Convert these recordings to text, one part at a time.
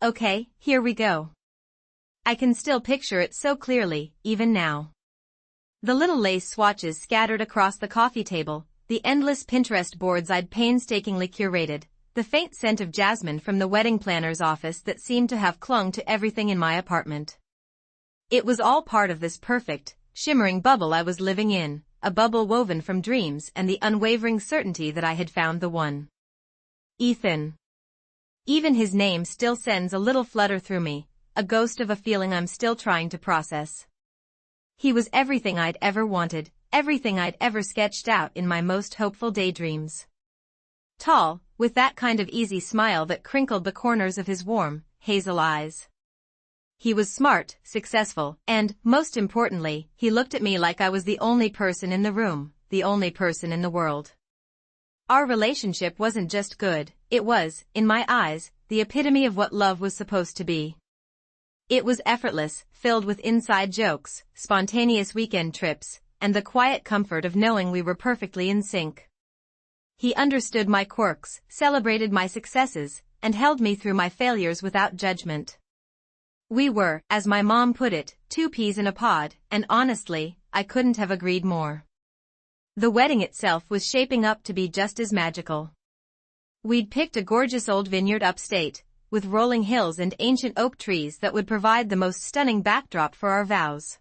Okay, here we go. I can still picture it so clearly, even now. The little lace swatches scattered across the coffee table, the endless Pinterest boards I'd painstakingly curated, the faint scent of jasmine from the wedding planner's office that seemed to have clung to everything in my apartment. It was all part of this perfect, shimmering bubble I was living in, a bubble woven from dreams and the unwavering certainty that I had found the one. Ethan. Even his name still sends a little flutter through me, a ghost of a feeling I'm still trying to process. He was everything I'd ever wanted, everything I'd ever sketched out in my most hopeful daydreams. Tall, with that kind of easy smile that crinkled the corners of his warm, hazel eyes. He was smart, successful, and, most importantly, he looked at me like I was the only person in the room, the only person in the world. Our relationship wasn't just good, it was, in my eyes, the epitome of what love was supposed to be. It was effortless, filled with inside jokes, spontaneous weekend trips, and the quiet comfort of knowing we were perfectly in sync. He understood my quirks, celebrated my successes, and held me through my failures without judgment. We were, as my mom put it, two peas in a pod, and honestly, I couldn't have agreed more. The wedding itself was shaping up to be just as magical. We'd picked a gorgeous old vineyard upstate, with rolling hills and ancient oak trees that would provide the most stunning backdrop for our vows.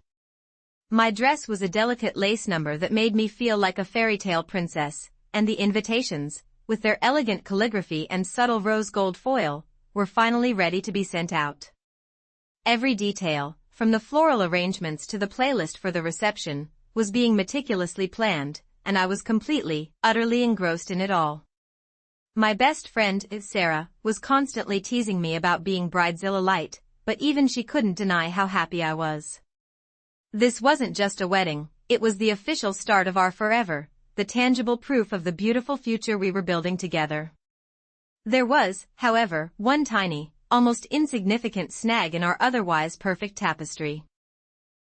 My dress was a delicate lace number that made me feel like a fairy tale princess, and the invitations, with their elegant calligraphy and subtle rose gold foil, were finally ready to be sent out. Every detail, from the floral arrangements to the playlist for the reception, was being meticulously planned, and I was completely, utterly engrossed in it all. My best friend, Sarah, was constantly teasing me about being bridezilla light, but even she couldn't deny how happy I was. This wasn't just a wedding, it was the official start of our forever, the tangible proof of the beautiful future we were building together. There was, however, one tiny, almost insignificant snag in our otherwise perfect tapestry.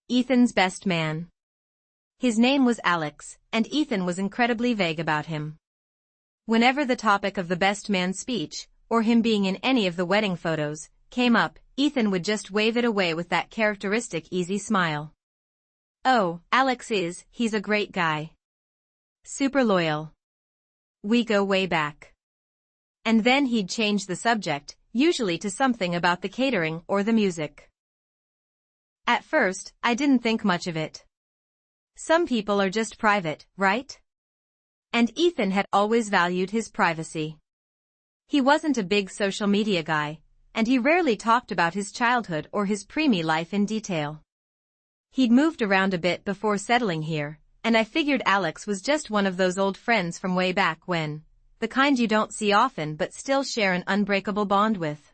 Ethan's best man. His name was Alex, and Ethan was incredibly vague about him. Whenever the topic of the best man speech, or him being in any of the wedding photos, came up, Ethan would just wave it away with that characteristic easy smile. Oh, he's a great guy. Super loyal. We go way back. And then he'd change the subject, usually to something about the catering or the music. At first, I didn't think much of it. Some people are just private, right? And Ethan had always valued his privacy. He wasn't a big social media guy, and he rarely talked about his childhood or his preemie life in detail. He'd moved around a bit before settling here, and I figured Alex was just one of those old friends from way back when, the kind you don't see often but still share an unbreakable bond with.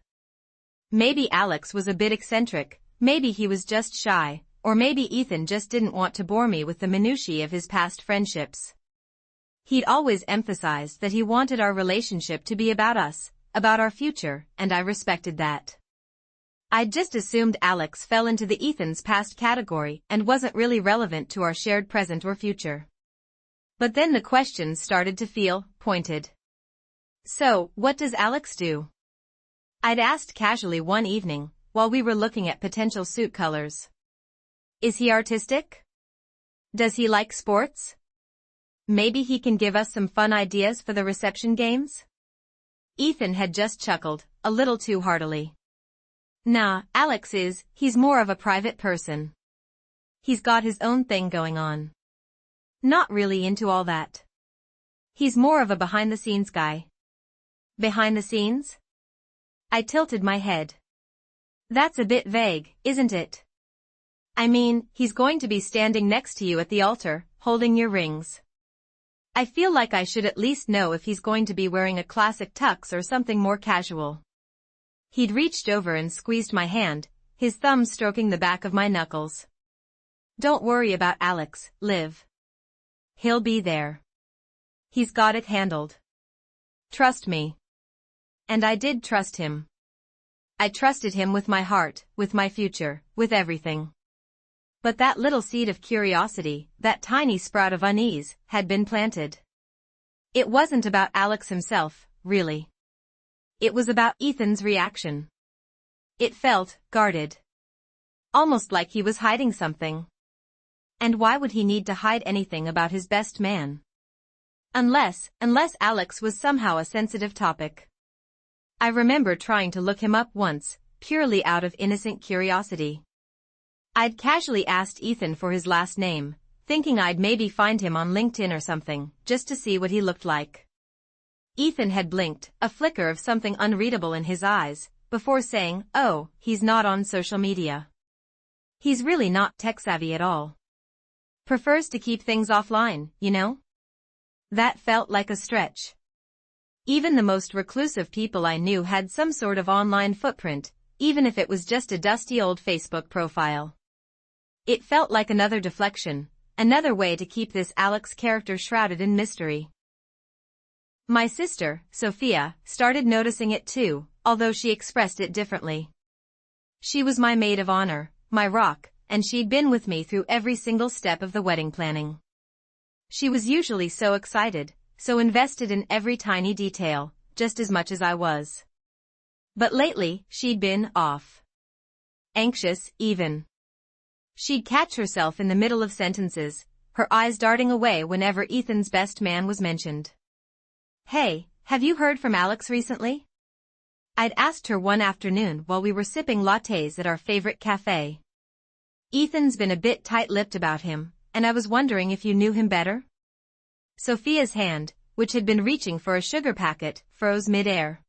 Maybe Alex was a bit eccentric, maybe he was just shy, or maybe Ethan just didn't want to bore me with the minutiae of his past friendships. He'd always emphasized that he wanted our relationship to be about us, about our future, and I respected that. I'd just assumed Alex fell into the Ethan's past category and wasn't really relevant to our shared present or future. But then the questions started to feel pointed. So, what does Alex do? I'd asked casually one evening, while we were looking at potential suit colors. Is he artistic? Does he like sports? Maybe he can give us some fun ideas for the reception games? Ethan had just chuckled, a little too heartily. Nah, he's more of a private person. He's got his own thing going on. Not really into all that. He's more of a behind-the-scenes guy. Behind the scenes? I tilted my head. That's a bit vague, isn't it? I mean, he's going to be standing next to you at the altar, holding your rings. I feel like I should at least know if he's going to be wearing a classic tux or something more casual. He'd reached over and squeezed my hand, his thumb stroking the back of my knuckles. Don't worry about Alex, Liv. He'll be there. He's got it handled. Trust me. And I did trust him. I trusted him with my heart, with my future, with everything. But that little seed of curiosity, that tiny sprout of unease, had been planted. It wasn't about Alex himself, really. It was about Ethan's reaction. It felt guarded. Almost like he was hiding something. And why would he need to hide anything about his best man? Unless Alex was somehow a sensitive topic. I remember trying to look him up once, purely out of innocent curiosity. I'd casually asked Ethan for his last name, thinking I'd maybe find him on LinkedIn or something, just to see what he looked like. Ethan had blinked, a flicker of something unreadable in his eyes, before saying, "Oh, he's not on social media. He's really not tech-savvy at all. Prefers to keep things offline, you know?" That felt like a stretch. Even the most reclusive people I knew had some sort of online footprint, even if it was just a dusty old Facebook profile. It felt like another deflection, another way to keep this Alex character shrouded in mystery. My sister, Sophia, started noticing it too, although she expressed it differently. She was my maid of honor, my rock, and she'd been with me through every single step of the wedding planning. She was usually so excited, so invested in every tiny detail, just as much as I was. But lately, she'd been off. Anxious, even. She'd catch herself in the middle of sentences, her eyes darting away whenever Ethan's best man was mentioned. "Hey, have you heard from Alex recently?" I'd asked her one afternoon while we were sipping lattes at our favorite cafe. "Ethan's been a bit tight-lipped about him, and I was wondering if you knew him better?" Sophia's hand, which had been reaching for a sugar packet, froze mid-air.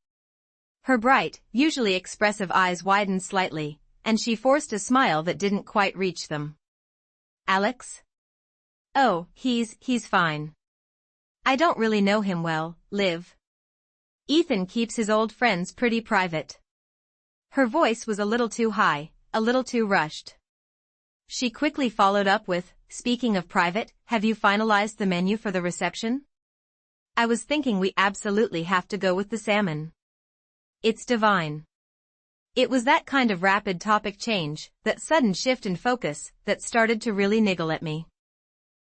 Her bright, usually expressive eyes widened slightly, and she forced a smile that didn't quite reach them. "Alex? Oh, he's fine. I don't really know him well, Liv. Ethan keeps his old friends pretty private." Her voice was a little too high, a little too rushed. She quickly followed up with, "Speaking of private, have you finalized the menu for the reception? I was thinking we absolutely have to go with the salmon. It's divine." It was that kind of rapid topic change, that sudden shift in focus, that started to really niggle at me.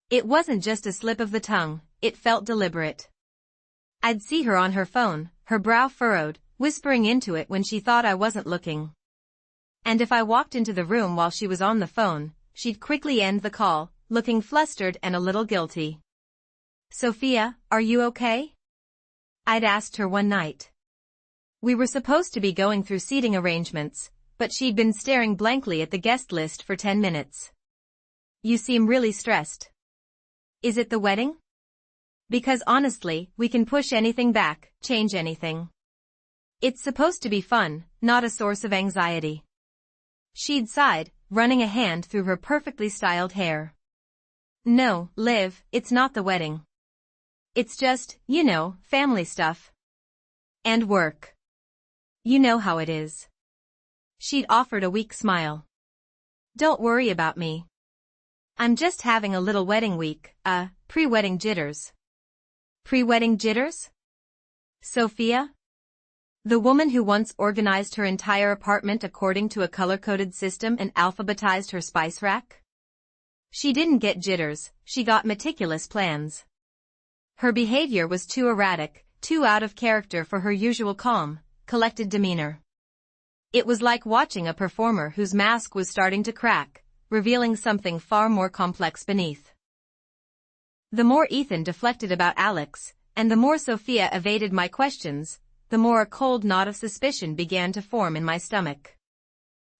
It wasn't just a slip of the tongue, it felt deliberate. I'd see her on her phone, her brow furrowed, whispering into it when she thought I wasn't looking. And if I walked into the room while she was on the phone, she'd quickly end the call, looking flustered and a little guilty. "Sophia, are you okay?" I'd asked her one night. We were supposed to be going through seating arrangements, but she'd been staring blankly at the guest list for 10 minutes. "You seem really stressed. Is it the wedding? Because honestly, we can push anything back, change anything. It's supposed to be fun, not a source of anxiety." She'd sighed, running a hand through her perfectly styled hair. "No, Liv, it's not the wedding. It's just, family stuff. And work. You know how it is." She'd offered a weak smile. "Don't worry about me. I'm just having a little wedding week, pre-wedding jitters." "Pre-wedding jitters?" Sophia? The woman who once organized her entire apartment according to a color-coded system and alphabetized her spice rack? She didn't get jitters, she got meticulous plans. Her behavior was too erratic, too out of character for her usual calm, collected demeanor. It was like watching a performer whose mask was starting to crack, revealing something far more complex beneath. The more Ethan deflected about Alex, and the more Sophia evaded my questions, the more a cold knot of suspicion began to form in my stomach.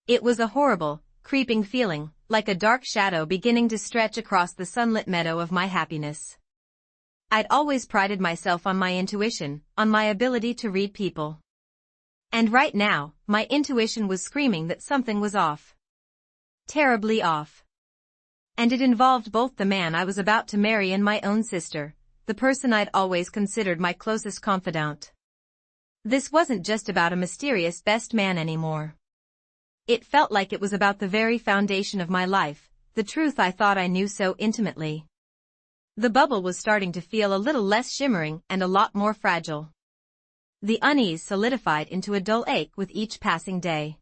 It was a horrible, creeping feeling, like a dark shadow beginning to stretch across the sunlit meadow of my happiness. I'd always prided myself on my intuition, on my ability to read people. And right now, my intuition was screaming that something was off. Terribly off. And it involved both the man I was about to marry and my own sister, the person I'd always considered my closest confidant. This wasn't just about a mysterious best man anymore. It felt like it was about the very foundation of my life, the truth I thought I knew so intimately. The bubble was starting to feel a little less shimmering and a lot more fragile. The unease solidified into a dull ache with each passing day.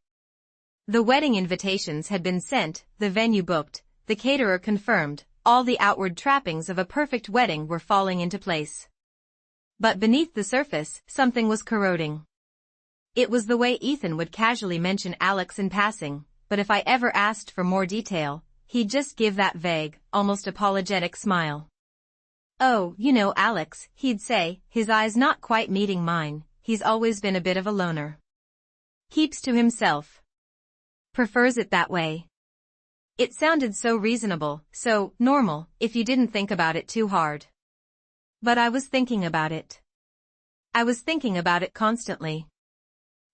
The wedding invitations had been sent, the venue booked, the caterer confirmed, all the outward trappings of a perfect wedding were falling into place. But beneath the surface, something was corroding. It was the way Ethan would casually mention Alex in passing, but if I ever asked for more detail, he'd just give that vague, almost apologetic smile. "Oh, you know Alex," he'd say, his eyes not quite meeting mine. "He's always been a bit of a loner. Keeps to himself. Prefers it that way." It sounded so reasonable, so normal, if you didn't think about it too hard. But I was thinking about it. I was thinking about it constantly.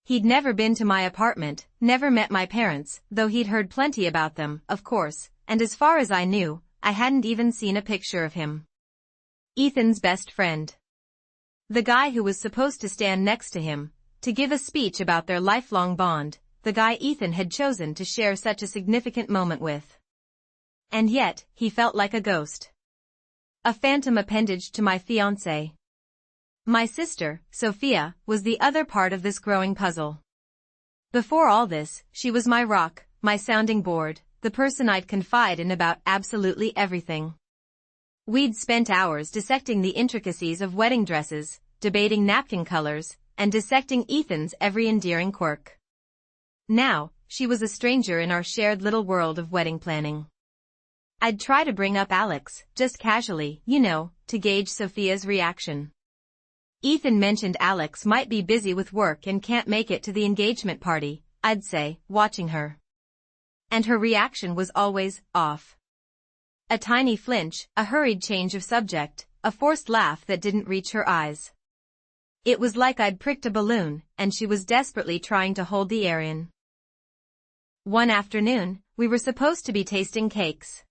He'd never been to my apartment, never met my parents, though he'd heard plenty about them, of course, and as far as I knew, I hadn't even seen a picture of him. Ethan's best friend. The guy who was supposed to stand next to him, to give a speech about their lifelong bond, the guy Ethan had chosen to share such a significant moment with. And yet, he felt like a ghost. A phantom appendage to my fiancé. My sister, Sophia, was the other part of this growing puzzle. Before all this, she was my rock, my sounding board, the person I'd confide in about absolutely everything. We'd spent hours dissecting the intricacies of wedding dresses, debating napkin colors, and dissecting Ethan's every endearing quirk. Now, she was a stranger in our shared little world of wedding planning. I'd try to bring up Alex, just casually, to gauge Sophia's reaction. "Ethan mentioned Alex might be busy with work and can't make it to the engagement party," I'd say, watching her. And her reaction was always off. A tiny flinch, a hurried change of subject, a forced laugh that didn't reach her eyes. It was like I'd pricked a balloon, and she was desperately trying to hold the air in. One afternoon, we were supposed to be tasting cakes.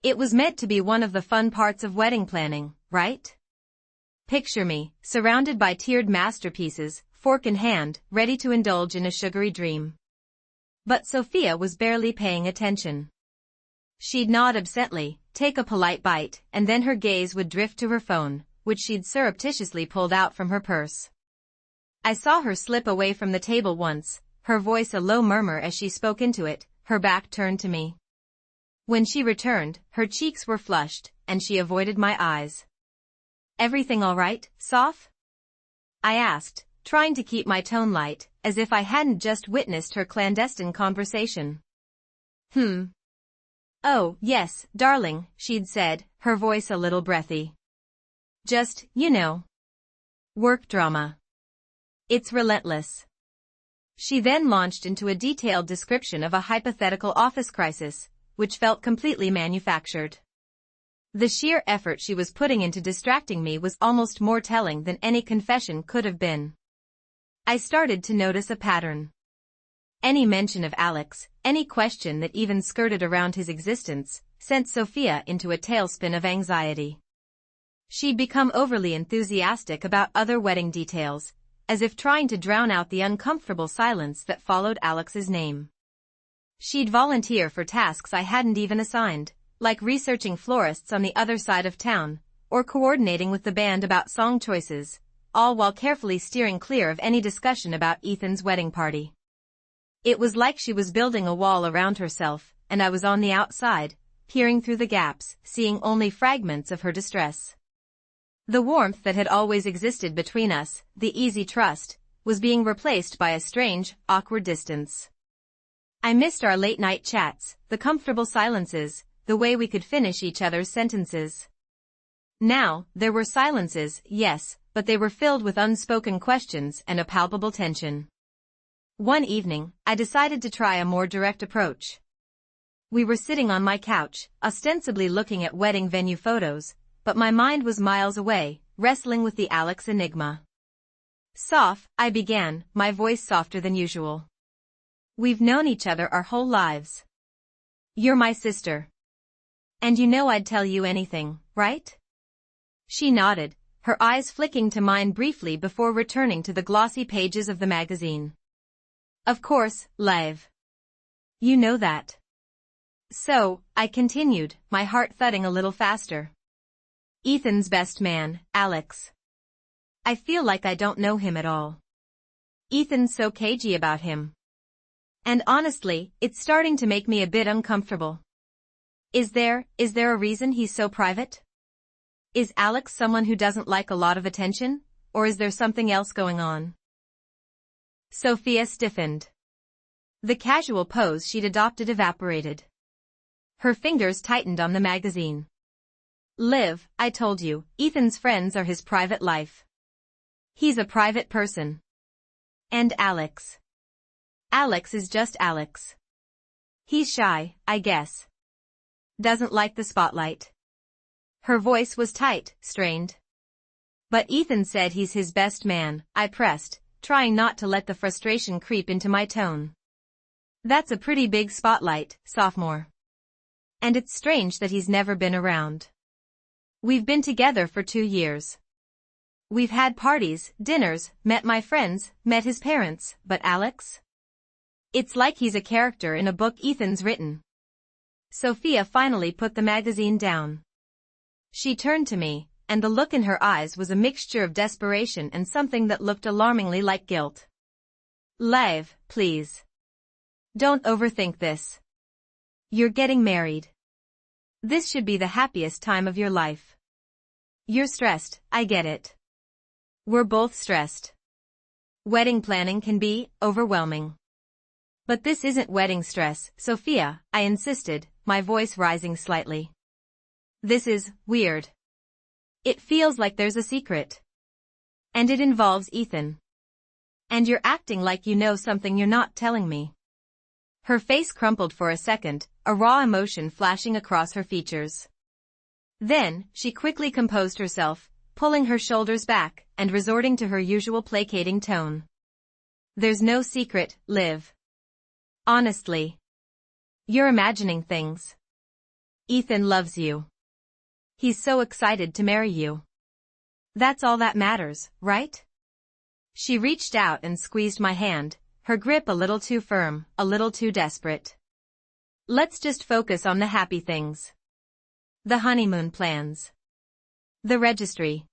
It was meant to be one of the fun parts of wedding planning, right? Picture me, surrounded by tiered masterpieces, fork in hand, ready to indulge in a sugary dream. But Sophia was barely paying attention. She'd nod absently, take a polite bite, and then her gaze would drift to her phone, which she'd surreptitiously pulled out from her purse. I saw her slip away from the table once, her voice a low murmur as she spoke into it, her back turned to me. When she returned, her cheeks were flushed, and she avoided my eyes. "Everything all right, Soph?" I asked, trying to keep my tone light, as if I hadn't just witnessed her clandestine conversation. "Oh, yes, darling," she'd said, her voice a little breathy. "Just, work drama. It's relentless." She then launched into a detailed description of a hypothetical office crisis, which felt completely manufactured. The sheer effort she was putting into distracting me was almost more telling than any confession could have been. I started to notice a pattern. Any mention of Alex, any question that even skirted around his existence, sent Sophia into a tailspin of anxiety. She'd become overly enthusiastic about other wedding details, as if trying to drown out the uncomfortable silence that followed Alex's name. She'd volunteer for tasks I hadn't even assigned, like researching florists on the other side of town, or coordinating with the band about song choices, all while carefully steering clear of any discussion about Ethan's wedding party. It was like she was building a wall around herself, and I was on the outside, peering through the gaps, seeing only fragments of her distress. The warmth that had always existed between us, the easy trust, was being replaced by a strange, awkward distance. I missed our late-night chats, the comfortable silences, the way we could finish each other's sentences. Now, there were silences, yes, but they were filled with unspoken questions and a palpable tension. One evening, I decided to try a more direct approach. We were sitting on my couch, ostensibly looking at wedding venue photos, but my mind was miles away, wrestling with the Alex enigma. "Soph," I began, my voice softer than usual. "We've known each other our whole lives. You're my sister. And I'd tell you anything, right?" She nodded, her eyes flicking to mine briefly before returning to the glossy pages of the magazine. "Of course, Liv. You know that." "So," I continued, my heart thudding a little faster. "Ethan's best man, Alex. I feel like I don't know him at all. Ethan's so cagey about him. And honestly, it's starting to make me a bit uncomfortable. Is there a reason he's so private? Is Alex someone who doesn't like a lot of attention, or is there something else going on?" Sophia stiffened. The casual pose she'd adopted evaporated. Her fingers tightened on the magazine. Liv, I told you, Ethan's friends are his private life. He's a private person. And Alex. Alex is just Alex. He's shy, I guess. Doesn't like the spotlight. Her voice was tight, strained. But Ethan said he's his best man, I pressed, trying not to let the frustration creep into my tone. That's a pretty big spotlight, sophomore. And it's strange that he's never been around. We've been together for 2 years. We've had parties, dinners, met my friends, met his parents, but Alex? It's like he's a character in a book Ethan's written. Sophia finally put the magazine down. She turned to me, and the look in her eyes was a mixture of desperation and something that looked alarmingly like guilt. Liv, please. Don't overthink this. You're getting married. This should be the happiest time of your life. You're stressed, I get it. We're both stressed. Wedding planning can be overwhelming. But this isn't wedding stress, Sophia, I insisted, my voice rising slightly. This is weird. It feels like there's a secret. And it involves Ethan. And you're acting like you know something you're not telling me. Her face crumpled for a second, a raw emotion flashing across her features. Then, she quickly composed herself, pulling her shoulders back, and resorting to her usual placating tone. There's no secret, Liv. Honestly. You're imagining things. Ethan loves you. He's so excited to marry you. That's all that matters, right? She reached out and squeezed my hand, her grip a little too firm, a little too desperate. Let's just focus on the happy things. The honeymoon plans. The registry.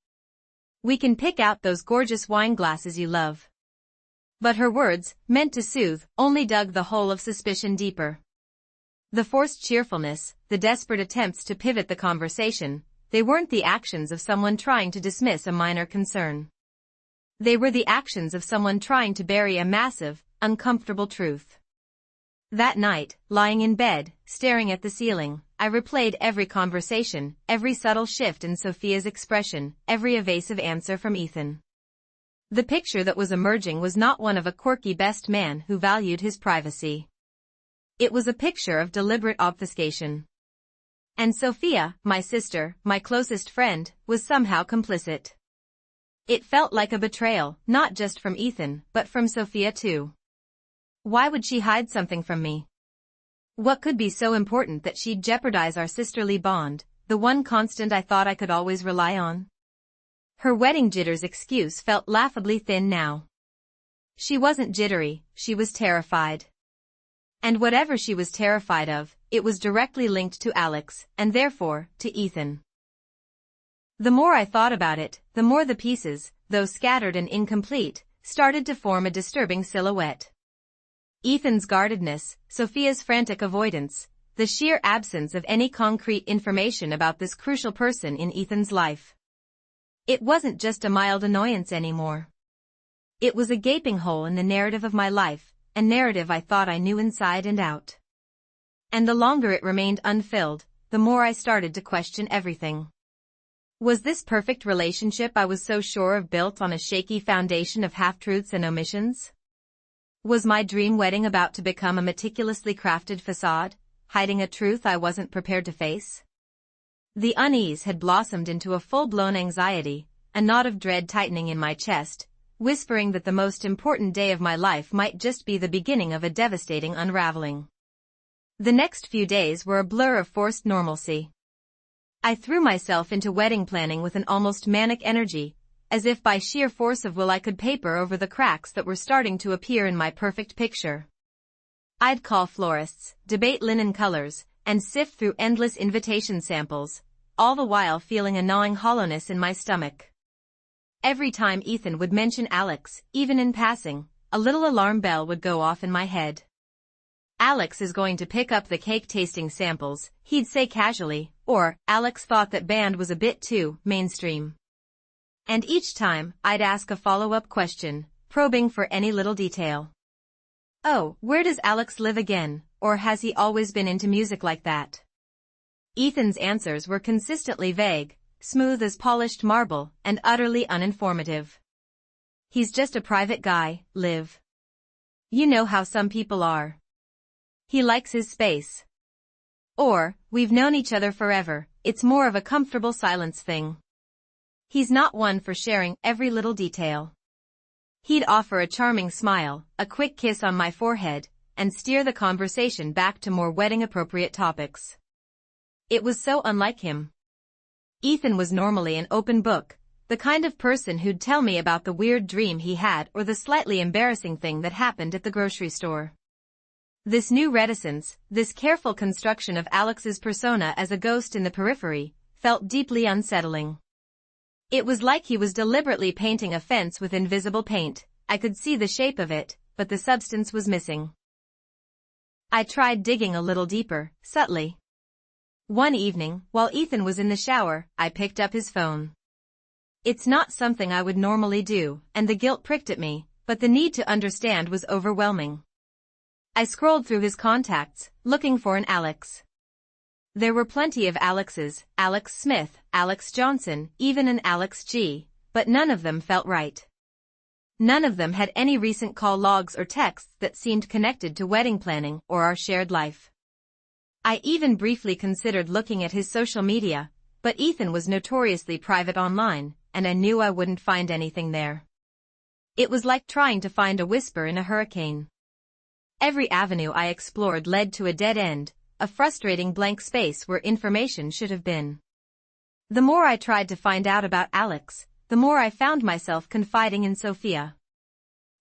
We can pick out those gorgeous wine glasses you love. But her words, meant to soothe, only dug the hole of suspicion deeper. The forced cheerfulness, the desperate attempts to pivot the conversation, they weren't the actions of someone trying to dismiss a minor concern. They were the actions of someone trying to bury a massive, uncomfortable truth. That night, lying in bed, staring at the ceiling, I replayed every conversation, every subtle shift in Sophia's expression, every evasive answer from Ethan. The picture that was emerging was not one of a quirky best man who valued his privacy. It was a picture of deliberate obfuscation. And Sophia, my sister, my closest friend, was somehow complicit. It felt like a betrayal, not just from Ethan, but from Sophia too. Why would she hide something from me? What could be so important that she'd jeopardize our sisterly bond, the one constant I thought I could always rely on? Her wedding jitters excuse felt laughably thin now. She wasn't jittery, she was terrified. And whatever she was terrified of, it was directly linked to Alex, and therefore, to Ethan. The more I thought about it, the more the pieces, though scattered and incomplete, started to form a disturbing silhouette. Ethan's guardedness, Sophia's frantic avoidance, the sheer absence of any concrete information about this crucial person in Ethan's life. It wasn't just a mild annoyance anymore. It was a gaping hole in the narrative of my life, a narrative I thought I knew inside and out. And the longer it remained unfilled, the more I started to question everything. Was this perfect relationship I was so sure of built on a shaky foundation of half-truths and omissions? Was my dream wedding about to become a meticulously crafted facade, hiding a truth I wasn't prepared to face? The unease had blossomed into a full-blown anxiety, a knot of dread tightening in my chest, whispering that the most important day of my life might just be the beginning of a devastating unraveling. The next few days were a blur of forced normalcy. I threw myself into wedding planning with an almost manic energy, as if by sheer force of will I could paper over the cracks that were starting to appear in my perfect picture. I'd call florists, debate linen colors, and sift through endless invitation samples, all the while feeling a gnawing hollowness in my stomach. Every time Ethan would mention Alex, even in passing, a little alarm bell would go off in my head. Alex is going to pick up the cake-tasting samples, he'd say casually, or, Alex thought that band was a bit too mainstream. And each time, I'd ask a follow-up question, probing for any little detail. Oh, where does Alex live again, or has he always been into music like that? Ethan's answers were consistently vague, smooth as polished marble, and utterly uninformative. He's just a private guy, Liv. You know how some people are. He likes his space. Or, we've known each other forever, it's more of a comfortable silence thing. He's not one for sharing every little detail. He'd offer a charming smile, a quick kiss on my forehead, and steer the conversation back to more wedding-appropriate topics. It was so unlike him. Ethan was normally an open book, the kind of person who'd tell me about the weird dream he had or the slightly embarrassing thing that happened at the grocery store. This new reticence, this careful construction of Alex's persona as a ghost in the periphery, felt deeply unsettling. It was like he was deliberately painting a fence with invisible paint. I could see the shape of it, but the substance was missing. I tried digging a little deeper, subtly. One evening, while Ethan was in the shower, I picked up his phone. It's not something I would normally do, and the guilt pricked at me, but the need to understand was overwhelming. I scrolled through his contacts, looking for an Alex. There were plenty of Alexes, Alex Smith, Alex Johnson, even an Alex G, but none of them felt right. None of them had any recent call logs or texts that seemed connected to wedding planning or our shared life. I even briefly considered looking at his social media, but Ethan was notoriously private online, and I knew I wouldn't find anything there. It was like trying to find a whisper in a hurricane. Every avenue I explored led to a dead end, a frustrating blank space where information should have been. The more I tried to find out about Alex, the more I found myself confiding in Sophia.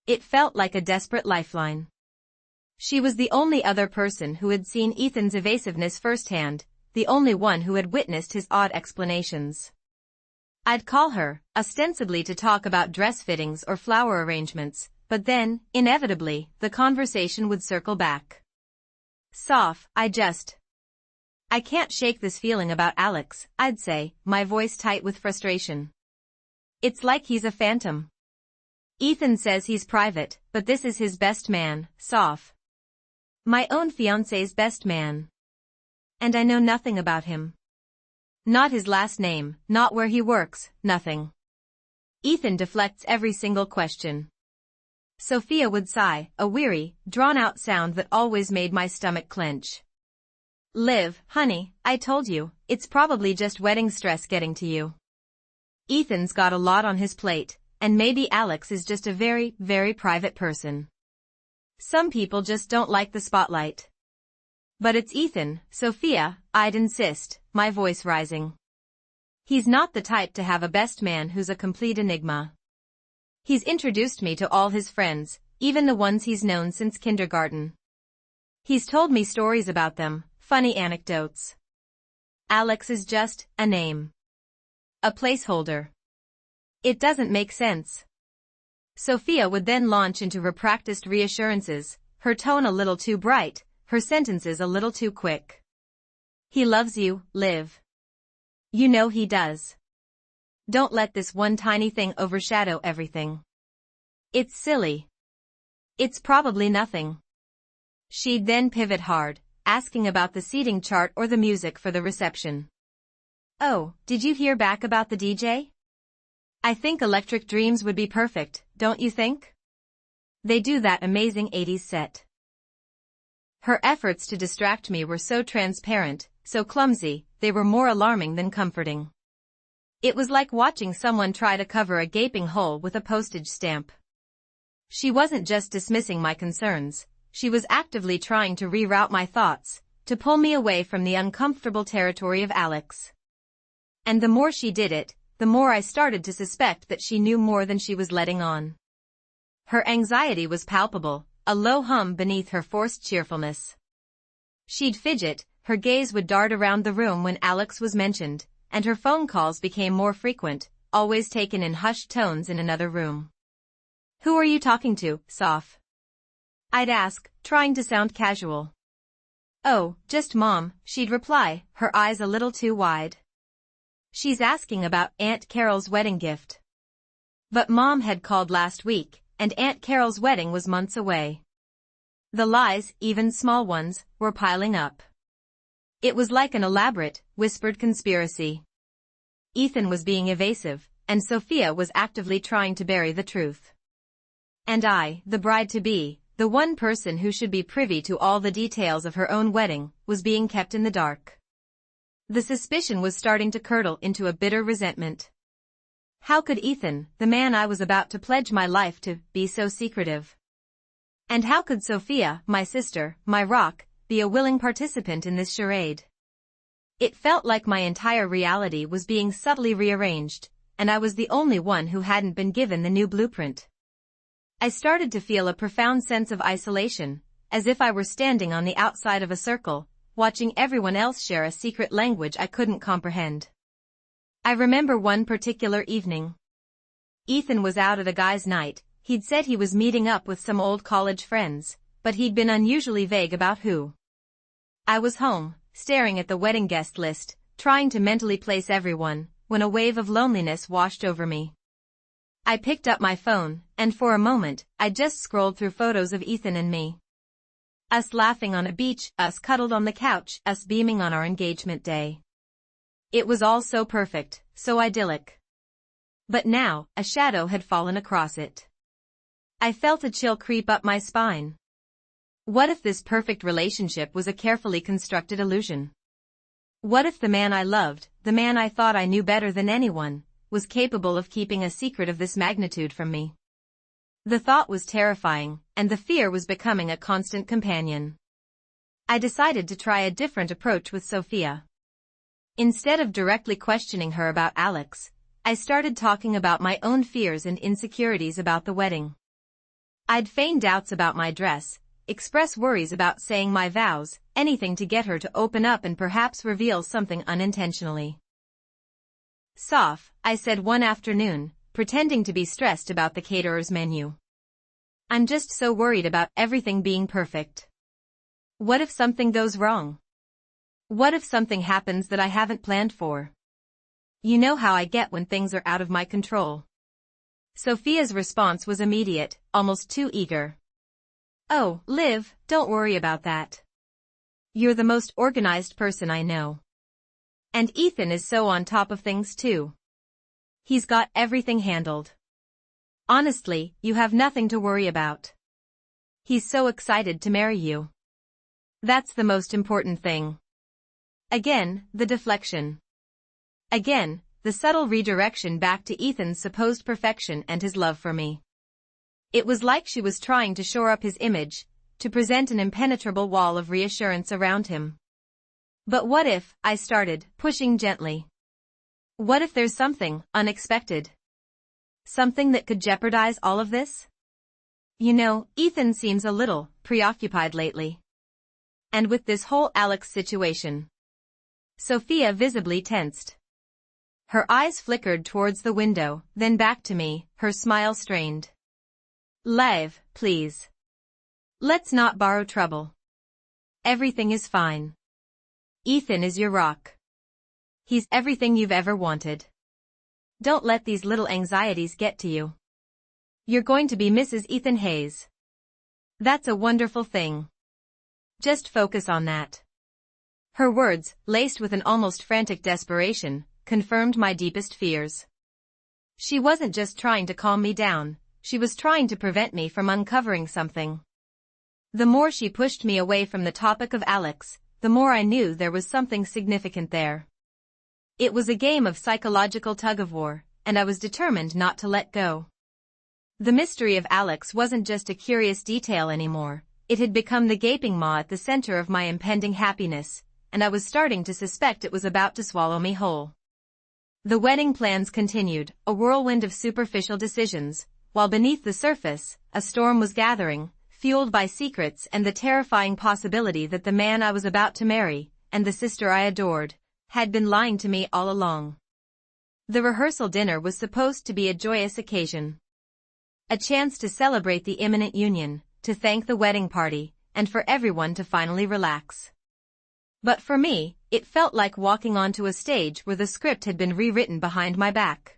It felt like a desperate lifeline. She was the only other person who had seen Ethan's evasiveness firsthand, the only one who had witnessed his odd explanations. I'd call her, ostensibly to talk about dress fittings or flower arrangements, but then, inevitably, the conversation would circle back. Soph, I can't shake this feeling about Alex, I'd say, my voice tight with frustration. It's like he's a phantom. Ethan says he's private, but this is his best man, Soph. My own fiancé's best man. And I know nothing about him. Not his last name, not where he works, nothing. Ethan deflects every single question. Sophia would sigh, a weary, drawn-out sound that always made my stomach clench. Liv, honey, I told you, it's probably just wedding stress getting to you. Ethan's got a lot on his plate, and maybe Alex is just a very, very private person. Some people just don't like the spotlight. But it's Ethan, Sophia, I'd insist, my voice rising. He's not the type to have a best man who's a complete enigma. He's introduced me to all his friends, even the ones he's known since kindergarten. He's told me stories about them, funny anecdotes. Alex is just a name. A placeholder. It doesn't make sense. Sophia would then launch into her practiced reassurances, her tone a little too bright, her sentences a little too quick. He loves you, Liv. You know he does. Don't let this one tiny thing overshadow everything. It's silly. It's probably nothing. She'd then pivot hard, asking about the seating chart or the music for the reception. Oh, did you hear back about the DJ? I think Electric Dreams would be perfect, don't you think? They do that amazing 80s set. Her efforts to distract me were so transparent, so clumsy, they were more alarming than comforting. It was like watching someone try to cover a gaping hole with a postage stamp. She wasn't just dismissing my concerns, she was actively trying to reroute my thoughts, to pull me away from the uncomfortable territory of Alex. And the more she did it, the more I started to suspect that she knew more than she was letting on. Her anxiety was palpable, a low hum beneath her forced cheerfulness. She'd fidget, her gaze would dart around the room when Alex was mentioned, and her phone calls became more frequent, always taken in hushed tones in another room. Who are you talking to, Soph? I'd ask, trying to sound casual. Oh, just Mom, she'd reply, her eyes a little too wide. She's asking about Aunt Carol's wedding gift. But Mom had called last week, and Aunt Carol's wedding was months away. The lies, even small ones, were piling up. It was like an elaborate, whispered conspiracy. Ethan was being evasive, and Sophia was actively trying to bury the truth. And I, the bride-to-be, the one person who should be privy to all the details of her own wedding, was being kept in the dark. The suspicion was starting to curdle into a bitter resentment. How could Ethan, the man I was about to pledge my life to, be so secretive? And how could Sophia, my sister, my rock, be a willing participant in this charade? It felt like my entire reality was being subtly rearranged, and I was the only one who hadn't been given the new blueprint. I started to feel a profound sense of isolation, as if I were standing on the outside of a circle, watching everyone else share a secret language I couldn't comprehend. I remember one particular evening. Ethan was out at a guy's night. He'd said he was meeting up with some old college friends, but he'd been unusually vague about who. I was home, staring at the wedding guest list, trying to mentally place everyone, when a wave of loneliness washed over me. I picked up my phone, and for a moment, I just scrolled through photos of Ethan and me. Us laughing on a beach, us cuddled on the couch, us beaming on our engagement day. It was all so perfect, so idyllic. But now, a shadow had fallen across it. I felt a chill creep up my spine. What if this perfect relationship was a carefully constructed illusion? What if the man I loved, the man I thought I knew better than anyone, was capable of keeping a secret of this magnitude from me? The thought was terrifying, and the fear was becoming a constant companion. I decided to try a different approach with Sophia. Instead of directly questioning her about Alex, I started talking about my own fears and insecurities about the wedding. I'd feign doubts about my dress, express worries about saying my vows, anything to get her to open up and perhaps reveal something unintentionally. Soph, I said one afternoon, pretending to be stressed about the caterer's menu. I'm just so worried about everything being perfect. What if something goes wrong? What if something happens that I haven't planned for? You know how I get when things are out of my control. Sophia's response was immediate, almost too eager. Oh, Liv, don't worry about that. You're the most organized person I know. And Ethan is so on top of things too. He's got everything handled. Honestly, you have nothing to worry about. He's so excited to marry you. That's the most important thing. Again, the deflection. Again, the subtle redirection back to Ethan's supposed perfection and his love for me. It was like she was trying to shore up his image, to present an impenetrable wall of reassurance around him. But what if, I started, pushing gently. What if there's something unexpected? Something that could jeopardize all of this? You know, Ethan seems a little preoccupied lately. And with this whole Alex situation. Sophia visibly tensed. Her eyes flickered towards the window, then back to me, her smile strained. Liv, please. Let's not borrow trouble. Everything is fine. Ethan is your rock. He's everything you've ever wanted. Don't let these little anxieties get to you. You're going to be Mrs. Ethan Hayes. That's a wonderful thing. Just focus on that. Her words, laced with an almost frantic desperation, confirmed my deepest fears. She wasn't just trying to calm me down, she was trying to prevent me from uncovering something. The more she pushed me away from the topic of Alex, the more I knew there was something significant there. It was a game of psychological tug-of-war, and I was determined not to let go. The mystery of Alex wasn't just a curious detail anymore, it had become the gaping maw at the center of my impending happiness, and I was starting to suspect it was about to swallow me whole. The wedding plans continued, a whirlwind of superficial decisions, while beneath the surface, a storm was gathering, fueled by secrets and the terrifying possibility that the man I was about to marry, and the sister I adored, had been lying to me all along. The rehearsal dinner was supposed to be a joyous occasion. A chance to celebrate the imminent union, to thank the wedding party, and for everyone to finally relax. But for me, it felt like walking onto a stage where the script had been rewritten behind my back.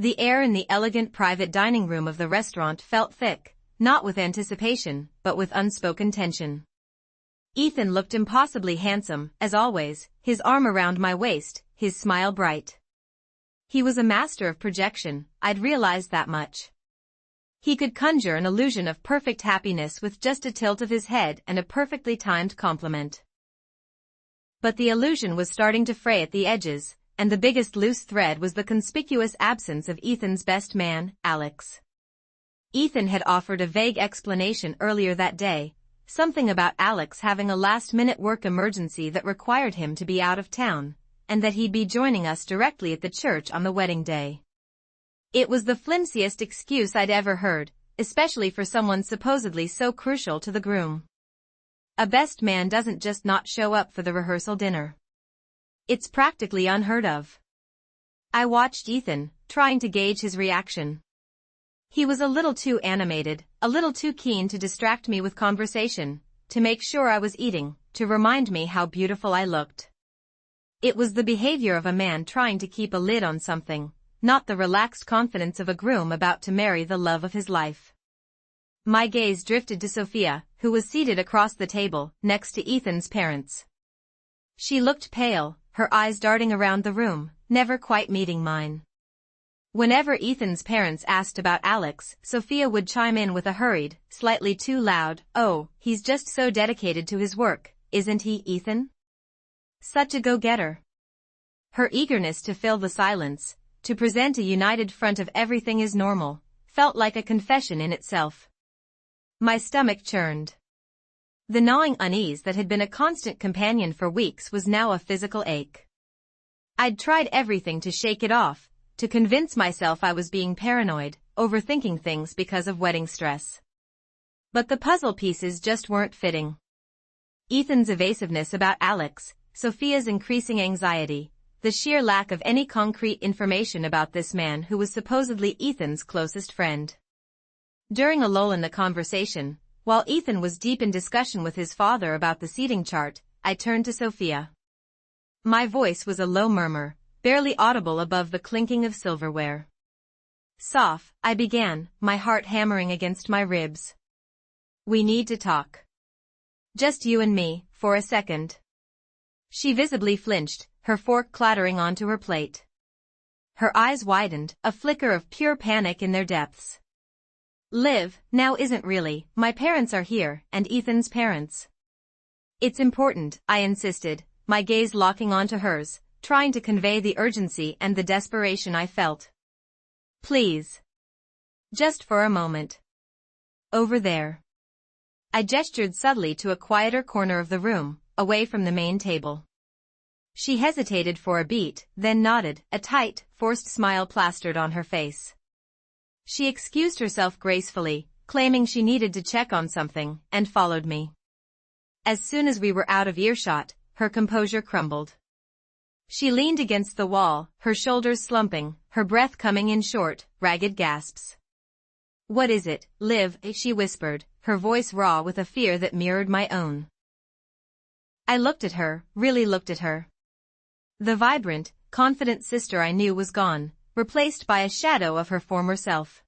The air in the elegant private dining room of the restaurant felt thick, not with anticipation, but with unspoken tension. Ethan looked impossibly handsome, as always, his arm around my waist, his smile bright. He was a master of projection, I'd realized that much. He could conjure an illusion of perfect happiness with just a tilt of his head and a perfectly timed compliment. But the illusion was starting to fray at the edges, and the biggest loose thread was the conspicuous absence of Ethan's best man, Alex. Ethan had offered a vague explanation earlier that day, something about Alex having a last-minute work emergency that required him to be out of town, and that he'd be joining us directly at the church on the wedding day. It was the flimsiest excuse I'd ever heard, especially for someone supposedly so crucial to the groom. A best man doesn't just not show up for the rehearsal dinner. It's practically unheard of. I watched Ethan, trying to gauge his reaction. He was a little too animated, a little too keen to distract me with conversation, to make sure I was eating, to remind me how beautiful I looked. It was the behavior of a man trying to keep a lid on something, not the relaxed confidence of a groom about to marry the love of his life. My gaze drifted to Sophia, who was seated across the table, next to Ethan's parents. She looked pale, her eyes darting around the room, never quite meeting mine. Whenever Ethan's parents asked about Alex, Sophia would chime in with a hurried, slightly too loud, "Oh, he's just so dedicated to his work, isn't he, Ethan? Such a go-getter." Her eagerness to fill the silence, to present a united front of everything is normal, felt like a confession in itself. My stomach churned. The gnawing unease that had been a constant companion for weeks was now a physical ache. I'd tried everything to shake it off, to convince myself I was being paranoid, overthinking things because of wedding stress. But the puzzle pieces just weren't fitting. Ethan's evasiveness about Alex, Sophia's increasing anxiety, the sheer lack of any concrete information about this man who was supposedly Ethan's closest friend. During a lull in the conversation, while Ethan was deep in discussion with his father about the seating chart, I turned to Sophia. My voice was a low murmur, barely audible above the clinking of silverware. "Soph," I began, my heart hammering against my ribs. "We need to talk. Just you and me, for a second." She visibly flinched, her fork clattering onto her plate. Her eyes widened, a flicker of pure panic in their depths. "Liv, now isn't really, my parents are here, and Ethan's parents." "It's important," I insisted, my gaze locking onto hers, trying to convey the urgency and the desperation I felt. "Please. Just for a moment. Over there." I gestured subtly to a quieter corner of the room, away from the main table. She hesitated for a beat, then nodded, a tight, forced smile plastered on her face. She excused herself gracefully, claiming she needed to check on something, and followed me. As soon as we were out of earshot, her composure crumbled. She leaned against the wall, her shoulders slumping, her breath coming in short, ragged gasps. "What is it, Liv?" she whispered, her voice raw with a fear that mirrored my own. I looked at her, really looked at her. The vibrant, confident sister I knew was gone, replaced by a shadow of her former self.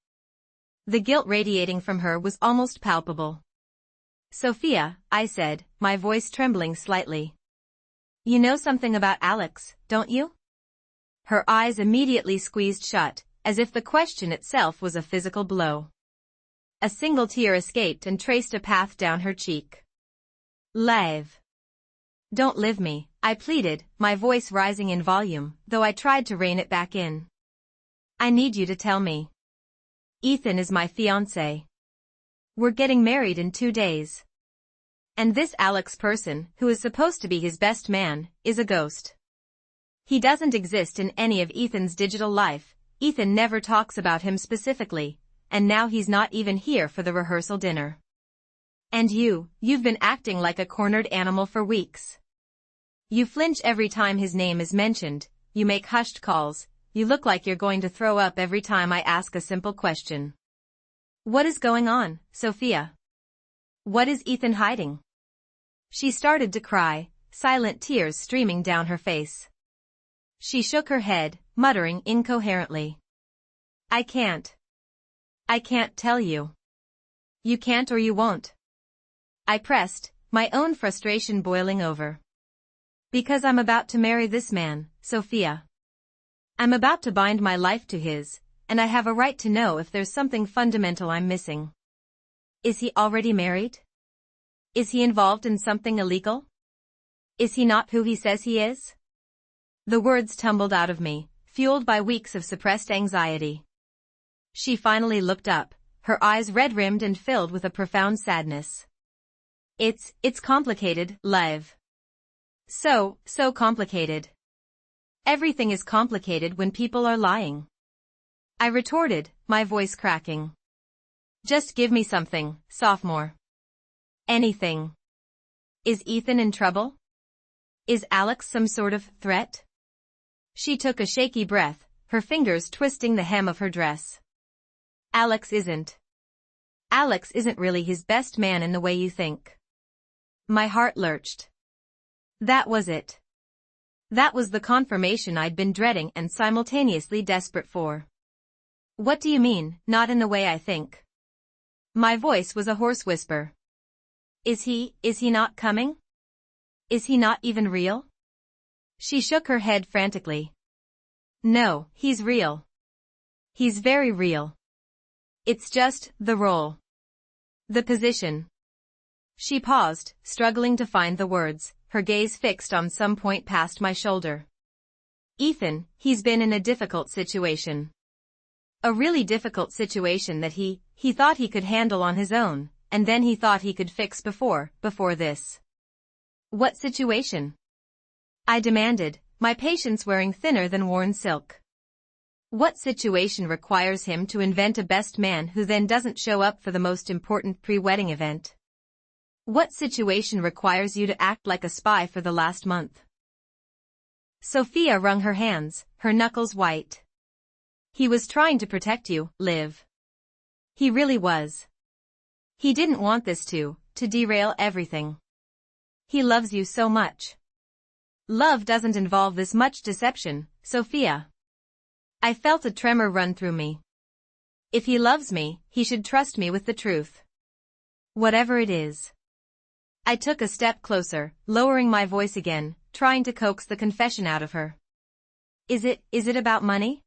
The guilt radiating from her was almost palpable. "Sophia," I said, my voice trembling slightly. "You know something about Alex, don't you?" Her eyes immediately squeezed shut, as if the question itself was a physical blow. A single tear escaped and traced a path down her cheek. "Liv. Don't leave me," I pleaded, my voice rising in volume, though I tried to rein it back in. "I need you to tell me. Ethan is my fiancé. We're getting married in 2 days. And this Alex person, who is supposed to be his best man, is a ghost. He doesn't exist in any of Ethan's digital life, Ethan never talks about him specifically, and now he's not even here for the rehearsal dinner. And you've been acting like a cornered animal for weeks. You flinch every time his name is mentioned, you make hushed calls, you look like you're going to throw up every time I ask a simple question. What is going on, Sophia? What is Ethan hiding?" She started to cry, silent tears streaming down her face. She shook her head, muttering incoherently. I can't. I can't tell you. You can't or you won't. I pressed, my own frustration boiling over. Because I'm about to marry this man, Sophia. I'm about to bind my life to his, and I have a right to know if there's something fundamental I'm missing. Is he already married? Is he involved in something illegal? Is he not who he says he is? The words tumbled out of me, fueled by weeks of suppressed anxiety. She finally looked up, her eyes red-rimmed and filled with a profound sadness. It's complicated, Liv. So complicated. Everything is complicated when people are lying. I retorted, my voice cracking. Just give me something, sophomore. Anything. Is Ethan in trouble? Is Alex some sort of threat? She took a shaky breath, her fingers twisting the hem of her dress. Alex isn't. Alex isn't really his best man in the way you think. My heart lurched. That was it. That was the confirmation I'd been dreading and simultaneously desperate for. What do you mean, not in the way I think? My voice was a hoarse whisper. Is he not coming? Is he not even real? She shook her head frantically. No, he's real. He's very real. It's just the role. The position. She paused, struggling to find the words, her gaze fixed on some point past my shoulder. Ethan, he's been in a difficult situation. A really difficult situation that he thought he could handle on his own, and then he thought he could fix before this. What situation? I demanded, my patience wearing thinner than worn silk. What situation requires him to invent a best man who then doesn't show up for the most important pre-wedding event? What situation requires you to act like a spy for the last month? Sophia wrung her hands, her knuckles white. He was trying to protect you, Liv. He really was. He didn't want this to derail everything. He loves you so much. Love doesn't involve this much deception, Sophia. I felt a tremor run through me. If he loves me, he should trust me with the truth. Whatever it is. I took a step closer, lowering my voice again, trying to coax the confession out of her. Is it about money?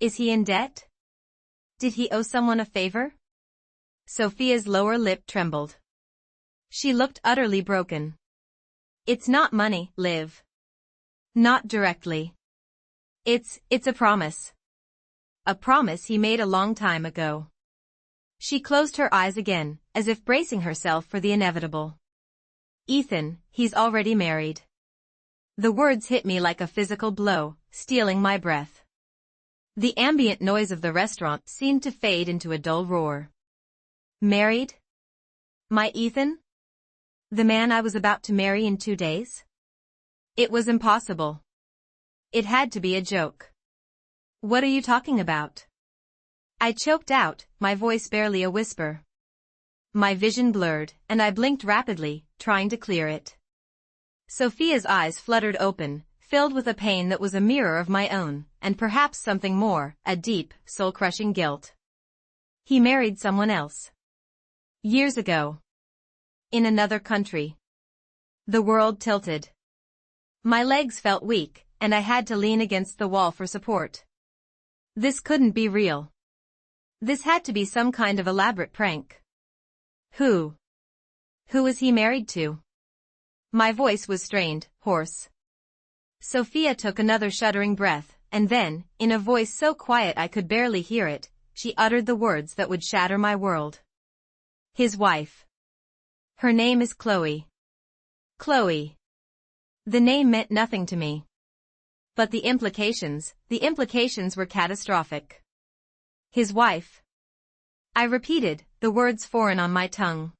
Is he in debt? Did he owe someone a favor? Sophia's lower lip trembled. She looked utterly broken. It's not money, Liv. Not directly. It's a promise. A promise he made a long time ago. She closed her eyes again, as if bracing herself for the inevitable. Ethan, he's already married. The words hit me like a physical blow, stealing my breath. The ambient noise of the restaurant seemed to fade into a dull roar. Married? My Ethan? The man I was about to marry in 2 days? It was impossible. It had to be a joke. What are you talking about? I choked out, my voice barely a whisper. My vision blurred, and I blinked rapidly, trying to clear it. Sophia's eyes fluttered open, filled with a pain that was a mirror of my own, and perhaps something more, a deep, soul-crushing guilt. He married someone else. Years ago. In another country. The world tilted. My legs felt weak, and I had to lean against the wall for support. This couldn't be real. This had to be some kind of elaborate prank. Who was he married to? My voice was strained, hoarse. Sophia took another shuddering breath, and then, in a voice so quiet I could barely hear it, she uttered the words that would shatter my world. His wife. Her name is Chloe. Chloe. The name meant nothing to me. But the implications were catastrophic. His wife. I repeated, the words foreign on my tongue.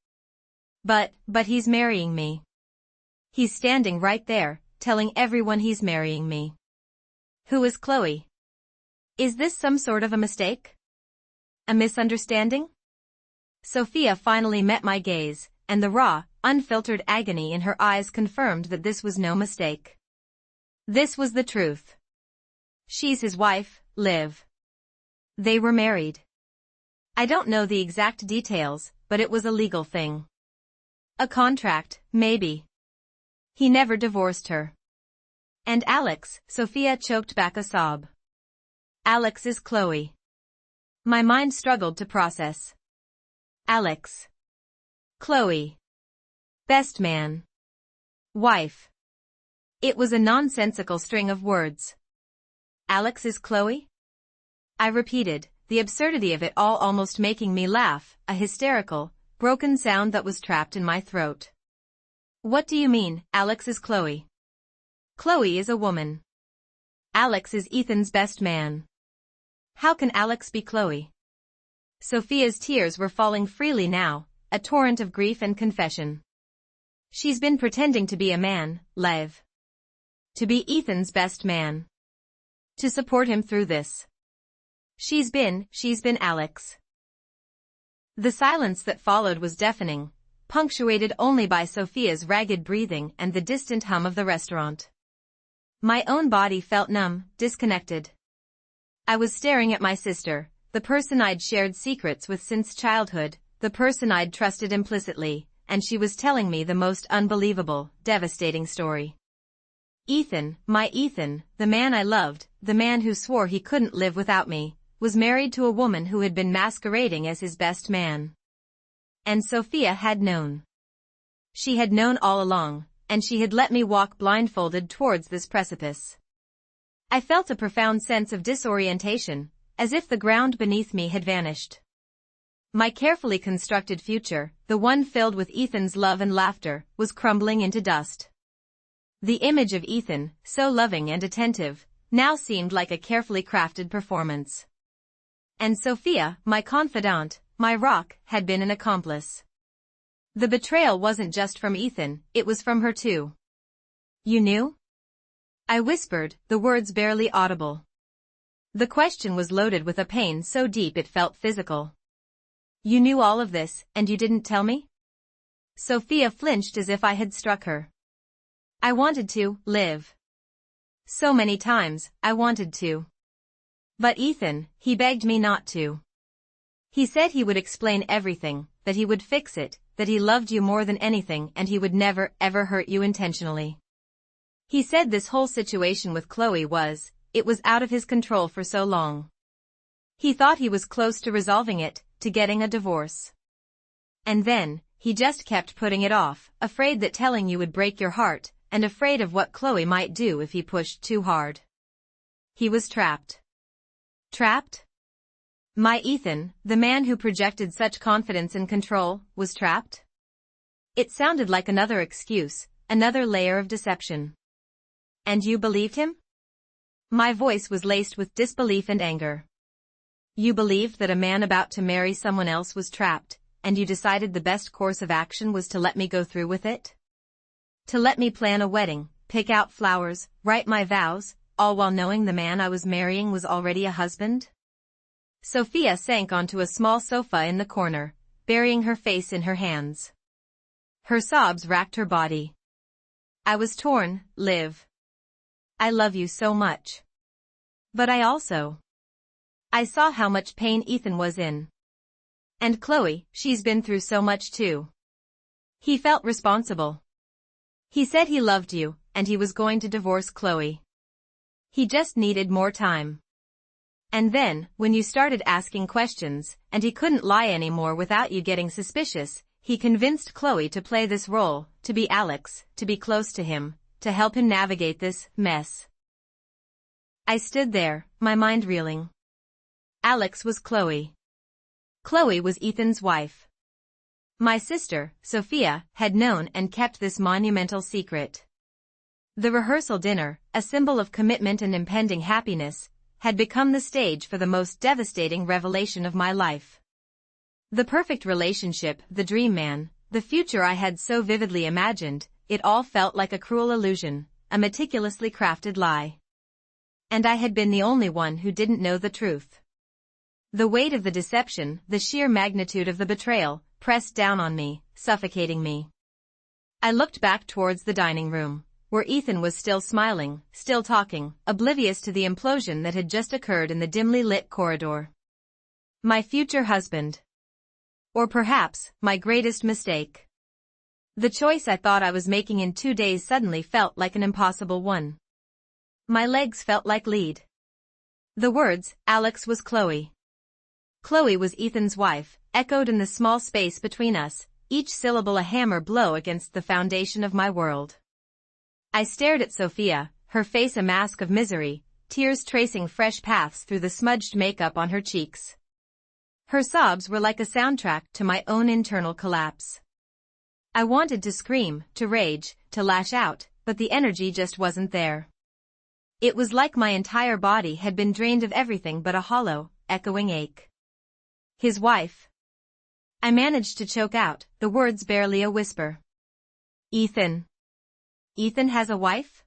But he's marrying me. He's standing right there, telling everyone he's marrying me. Who is Chloe? Is this some sort of a mistake? A misunderstanding? Sophia finally met my gaze, and the raw, unfiltered agony in her eyes confirmed that this was no mistake. This was the truth. She's his wife, Liv. They were married. I don't know the exact details, but it was a legal thing. A contract, maybe. He never divorced her. And Alex, Sophia choked back a sob. Alex is Chloe. My mind struggled to process. Alex. Chloe. Best man. Wife. It was a nonsensical string of words. Alex is Chloe? I repeated, the absurdity of it all almost making me laugh, a hysterical, broken sound that was trapped in my throat. What do you mean, Alex is Chloe? Chloe is a woman. Alex is Ethan's best man. How can Alex be Chloe? Sophia's tears were falling freely now, a torrent of grief and confession. She's been pretending to be a man, Lev. To be Ethan's best man. To support him through this. She's been Alex. The silence that followed was deafening, punctuated only by Sophia's ragged breathing and the distant hum of the restaurant. My own body felt numb, disconnected. I was staring at my sister, the person I'd shared secrets with since childhood, the person I'd trusted implicitly, and she was telling me the most unbelievable, devastating story. Ethan, my Ethan, the man I loved, the man who swore he couldn't live without me, was married to a woman who had been masquerading as his best man. And Sophia had known. She had known all along, and she had let me walk blindfolded towards this precipice. I felt a profound sense of disorientation, as if the ground beneath me had vanished. My carefully constructed future, the one filled with Ethan's love and laughter, was crumbling into dust. The image of Ethan, so loving and attentive, now seemed like a carefully crafted performance. And Sophia, my confidante, my rock, had been an accomplice. The betrayal wasn't just from Ethan, it was from her too. You knew? I whispered, the words barely audible. The question was loaded with a pain so deep it felt physical. You knew all of this, and you didn't tell me? Sophia flinched as if I had struck her. I wanted to live. So many times, I wanted to. But Ethan, he begged me not to. He said he would explain everything, that he would fix it, that he loved you more than anything and he would never, ever hurt you intentionally. He said this whole situation with Chloe it was out of his control for so long. He thought he was close to resolving it, to getting a divorce. And then, he just kept putting it off, afraid that telling you would break your heart, and afraid of what Chloe might do if he pushed too hard. He was trapped. Trapped? My Ethan, the man who projected such confidence and control, was trapped? It sounded like another excuse, another layer of deception. And you believed him? My voice was laced with disbelief and anger. You believed that a man about to marry someone else was trapped, and you decided the best course of action was to let me go through with it? To let me plan a wedding, pick out flowers, write my vows, all while knowing the man I was marrying was already a husband? Sophia sank onto a small sofa in the corner, burying her face in her hands. Her sobs racked her body. I was torn, Liv. I love you so much. But I saw how much pain Ethan was in. And Chloe, she's been through so much too. He felt responsible. He said he loved you, and he was going to divorce Chloe. He just needed more time. And then, when you started asking questions, and he couldn't lie anymore without you getting suspicious, he convinced Chloe to play this role, to be Alex, to be close to him, to help him navigate this mess. I stood there, my mind reeling. Alex was Chloe. Chloe was Ethan's wife. My sister, Sophia, had known and kept this monumental secret. The rehearsal dinner, a symbol of commitment and impending happiness, had become the stage for the most devastating revelation of my life. The perfect relationship, the dream man, the future I had so vividly imagined, it all felt like a cruel illusion, a meticulously crafted lie. And I had been the only one who didn't know the truth. The weight of the deception, the sheer magnitude of the betrayal, pressed down on me, suffocating me. I looked back towards the dining room, where Ethan was still smiling, still talking, oblivious to the implosion that had just occurred in the dimly lit corridor. My future husband. Or perhaps, my greatest mistake. The choice I thought I was making in 2 days suddenly felt like an impossible one. My legs felt like lead. The words, Alex was Chloe. Chloe was Ethan's wife, echoed in the small space between us, each syllable a hammer blow against the foundation of my world. I stared at Sophia, her face a mask of misery, tears tracing fresh paths through the smudged makeup on her cheeks. Her sobs were like a soundtrack to my own internal collapse. I wanted to scream, to rage, to lash out, but the energy just wasn't there. It was like my entire body had been drained of everything but a hollow, echoing ache. His wife. I managed to choke out, the words barely a whisper. Ethan. Ethan has a wife?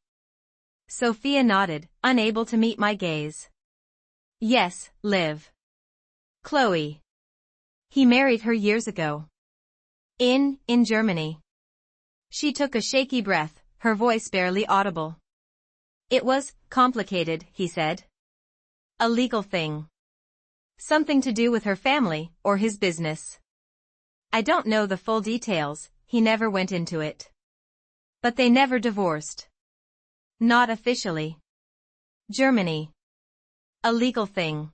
Sophia nodded, unable to meet my gaze. Yes, Liv. Chloe. He married her years ago. In Germany. She took a shaky breath, her voice barely audible. It was complicated, he said. A legal thing. Something to do with her family, or his business. I don't know the full details, he never went into it. But they never divorced. Not officially. Germany. A legal thing.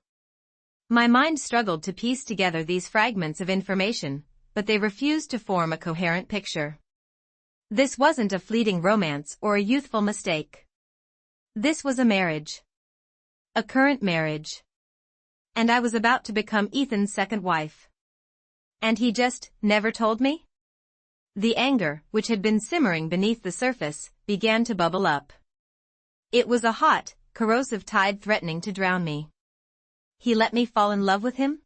My mind struggled to piece together these fragments of information, but they refused to form a coherent picture. This wasn't a fleeting romance or a youthful mistake. This was a marriage. A current marriage. And I was about to become Ethan's second wife. And he just never told me? The anger, which had been simmering beneath the surface, began to bubble up. It was a hot, corrosive tide threatening to drown me. He let me fall in love with him?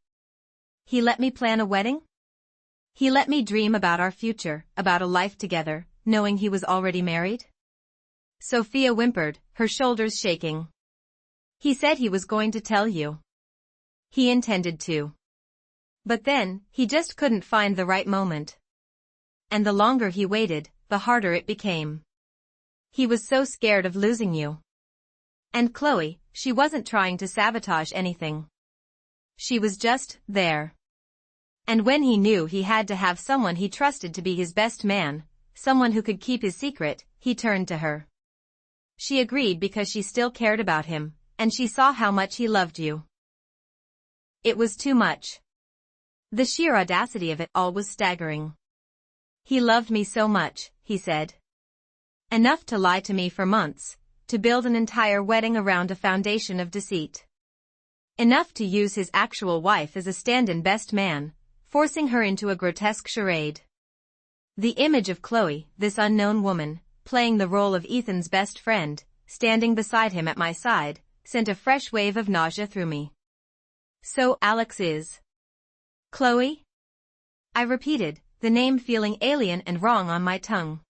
He let me plan a wedding? He let me dream about our future, about a life together, knowing he was already married? Sophia whimpered, her shoulders shaking. He said he was going to tell you. He intended to. But then, he just couldn't find the right moment. And the longer he waited, the harder it became. He was so scared of losing you. And Chloe, she wasn't trying to sabotage anything. She was just there. And when he knew he had to have someone he trusted to be his best man, someone who could keep his secret, he turned to her. She agreed because she still cared about him, and she saw how much he loved you. It was too much. The sheer audacity of it all was staggering. He loved me so much, he said. Enough to lie to me for months, to build an entire wedding around a foundation of deceit. Enough to use his actual wife as a stand-in best man, forcing her into a grotesque charade. The image of Chloe, this unknown woman, playing the role of Ethan's best friend, standing beside him at my side, sent a fresh wave of nausea through me. So Alex is Chloe? I repeated, the name feeling alien and wrong on my tongue.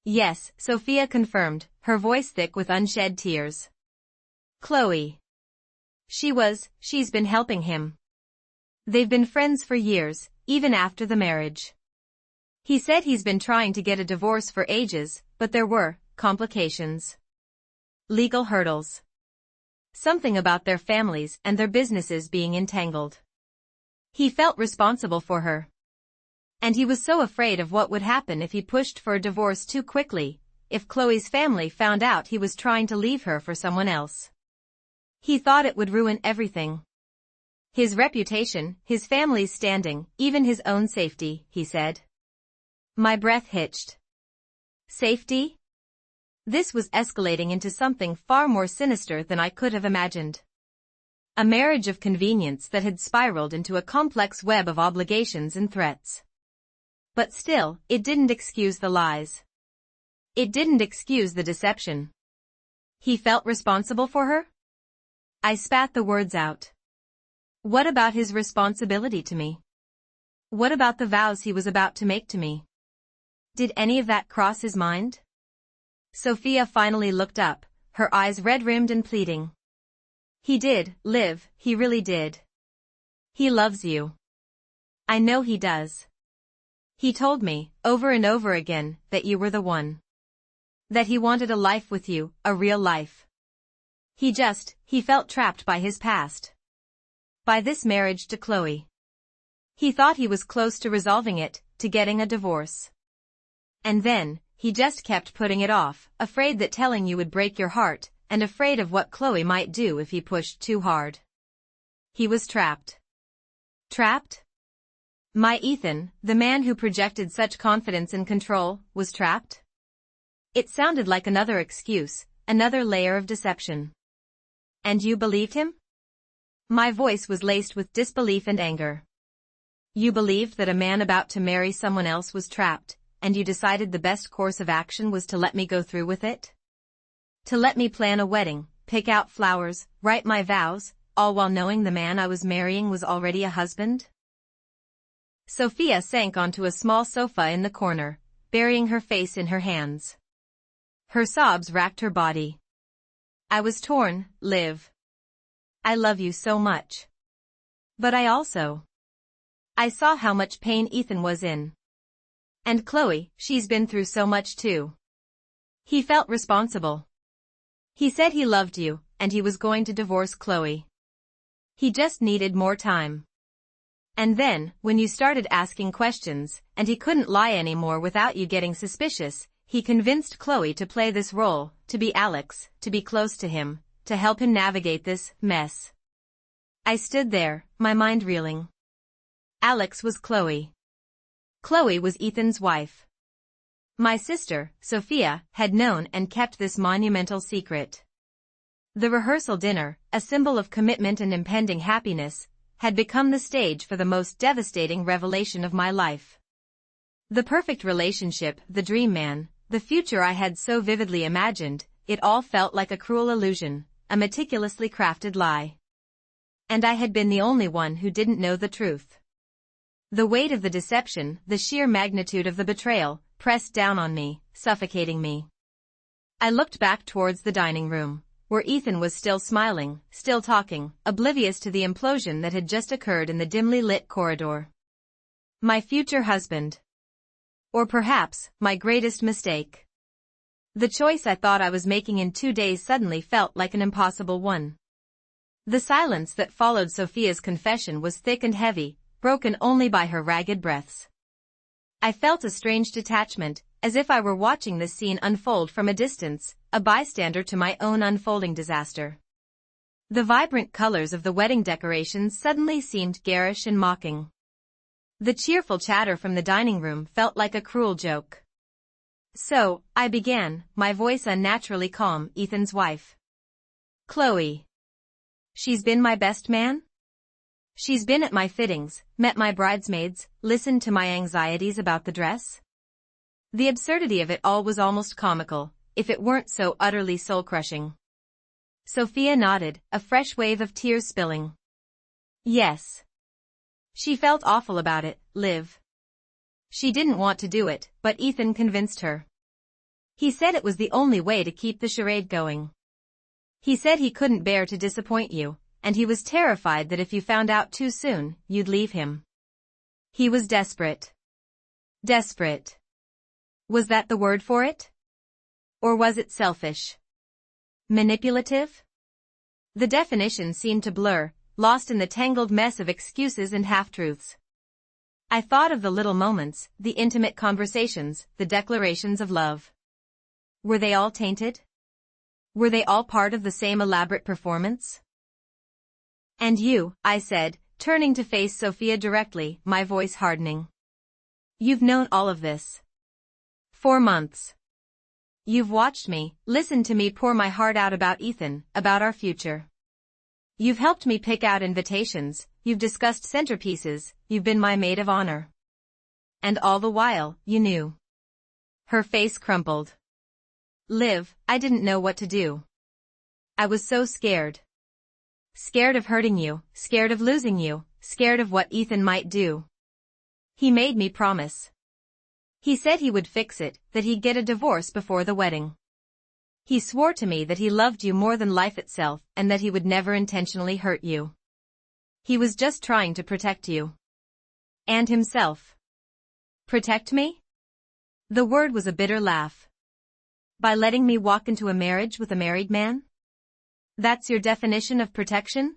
Yes, Sophia confirmed, her voice thick with unshed tears. Chloe. She's been helping him. They've been friends for years, even after the marriage. He said he's been trying to get a divorce for ages, but there were complications. Legal hurdles. Something about their families and their businesses being entangled. He felt responsible for her. And he was so afraid of what would happen if he pushed for a divorce too quickly, if Chloe's family found out he was trying to leave her for someone else. He thought it would ruin everything. His reputation, his family's standing, even his own safety, he said. My breath hitched. Safety? This was escalating into something far more sinister than I could have imagined. A marriage of convenience that had spiraled into a complex web of obligations and threats. But still, it didn't excuse the lies. It didn't excuse the deception. He felt responsible for her? I spat the words out. What about his responsibility to me? What about the vows he was about to make to me? Did any of that cross his mind? Sophia finally looked up, her eyes red-rimmed and pleading. He did, Liv, he really did. He loves you. I know he does. He told me, over and over again, that you were the one. That he wanted a life with you, a real life. He felt trapped by his past. by this marriage to Chloe. He thought he was close to resolving it, to getting a divorce. And then, he just kept putting it off, afraid that telling you would break your heart, and afraid of what Chloe might do if he pushed too hard. He was trapped. Trapped? My Ethan, the man who projected such confidence and control, was trapped? It sounded like another excuse, another layer of deception. And you believed him? My voice was laced with disbelief and anger. You believed that a man about to marry someone else was trapped, and you decided the best course of action was to let me go through with it? To let me plan a wedding, pick out flowers, write my vows, all while knowing the man I was marrying was already a husband? Sophia sank onto a small sofa in the corner, burying her face in her hands. Her sobs racked her body. I was torn, Liv. I love you so much. But I saw how much pain Ethan was in. And Chloe, she's been through so much too. He felt responsible. He said he loved you, and he was going to divorce Chloe. He just needed more time. And then, when you started asking questions, and he couldn't lie anymore without you getting suspicious, he convinced Chloe to play this role, to be Alex, to be close to him, to help him navigate this mess. I stood there, my mind reeling. Alex was Chloe. Chloe was Ethan's wife. My sister, Sophia, had known and kept this monumental secret. The rehearsal dinner, a symbol of commitment and impending happiness, had become the stage for the most devastating revelation of my life. The perfect relationship, the dream man, the future I had so vividly imagined, it all felt like a cruel illusion, a meticulously crafted lie. And I had been the only one who didn't know the truth. The weight of the deception, the sheer magnitude of the betrayal, pressed down on me, suffocating me. I looked back towards the dining room, where Ethan was still smiling, still talking, oblivious to the implosion that had just occurred in the dimly lit corridor. My future husband. Or perhaps, my greatest mistake. The choice I thought I was making in 2 days suddenly felt like an impossible one. The silence that followed Sophia's confession was thick and heavy, broken only by her ragged breaths. I felt a strange detachment, as if I were watching this scene unfold from a distance, a bystander to my own unfolding disaster. The vibrant colors of the wedding decorations suddenly seemed garish and mocking. The cheerful chatter from the dining room felt like a cruel joke. So, I began, my voice unnaturally calm, Ethan's wife. Chloe. She's been my best man? She's been at my fittings, met my bridesmaids, listened to my anxieties about the dress? The absurdity of it all was almost comical, if it weren't so utterly soul-crushing. Sophia nodded, a fresh wave of tears spilling. Yes. She felt awful about it, Liv. She didn't want to do it, but Ethan convinced her. He said it was the only way to keep the charade going. He said he couldn't bear to disappoint you, and he was terrified that if you found out too soon, you'd leave him. He was desperate. Desperate. Was that the word for it? Or was it selfish? Manipulative? The definition seemed to blur, lost in the tangled mess of excuses and half-truths. I thought of the little moments, the intimate conversations, the declarations of love. Were they all tainted? Were they all part of the same elaborate performance? And you, I said, turning to face Sophia directly, my voice hardening. You've known all of this. 4 months. You've watched me, listened to me pour my heart out about Ethan, about our future. You've helped me pick out invitations, you've discussed centerpieces, you've been my maid of honor. And all the while, you knew. Her face crumpled. Liv, I didn't know what to do. I was so scared. Scared of hurting you, scared of losing you, scared of what Ethan might do. He made me promise. He said he would fix it, that he'd get a divorce before the wedding. He swore to me that he loved you more than life itself and that he would never intentionally hurt you. He was just trying to protect you. And himself. Protect me? The word was a bitter laugh. By letting me walk into a marriage with a married man? That's your definition of protection?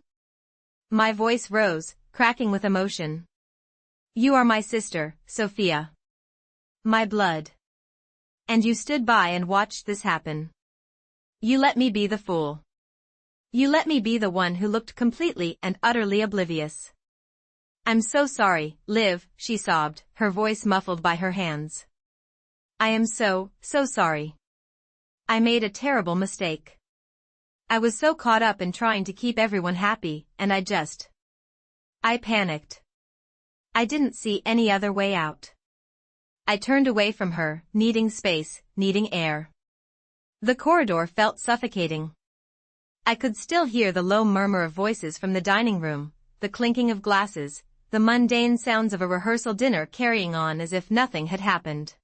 My voice rose, cracking with emotion. You are my sister, Sophia. My blood. And you stood by and watched this happen. You let me be the fool. You let me be the one who looked completely and utterly oblivious. I'm so sorry, Liv, she sobbed, her voice muffled by her hands. I am so sorry. I made a terrible mistake. I was so caught up in trying to keep everyone happy, and I panicked. I didn't see any other way out. I turned away from her, needing space, needing air. The corridor felt suffocating. I could still hear the low murmur of voices from the dining room, the clinking of glasses, the mundane sounds of a rehearsal dinner carrying on as if nothing had happened.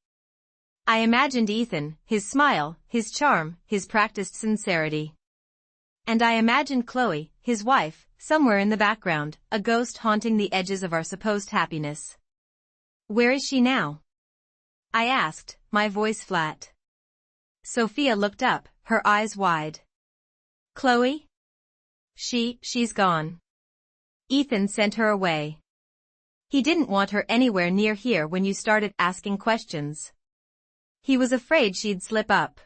I imagined Ethan, his smile, his charm, his practiced sincerity. And I imagined Chloe, his wife, somewhere in the background, a ghost haunting the edges of our supposed happiness. Where is she now? I asked, my voice flat. Sophia looked up, her eyes wide. Chloe? She's gone. Ethan sent her away. He didn't want her anywhere near here when you started asking questions. He was afraid she'd slip up.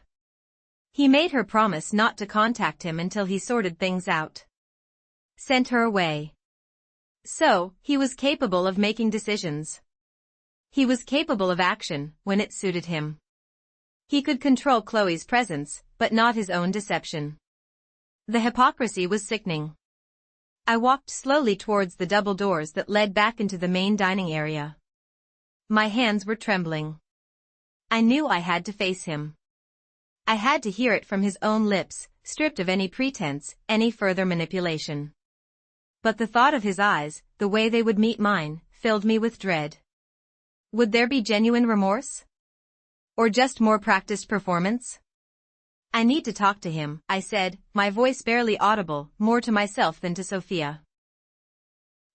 He made her promise not to contact him until he sorted things out. Sent her away. So, he was capable of making decisions. He was capable of action, when it suited him. He could control Chloe's presence, but not his own deception. The hypocrisy was sickening. I walked slowly towards the double doors that led back into the main dining area. My hands were trembling. I knew I had to face him. I had to hear it from his own lips, stripped of any pretense, any further manipulation. But the thought of his eyes, the way they would meet mine, filled me with dread. Would there be genuine remorse? Or just more practiced performance? I need to talk to him, I said, my voice barely audible, more to myself than to Sophia.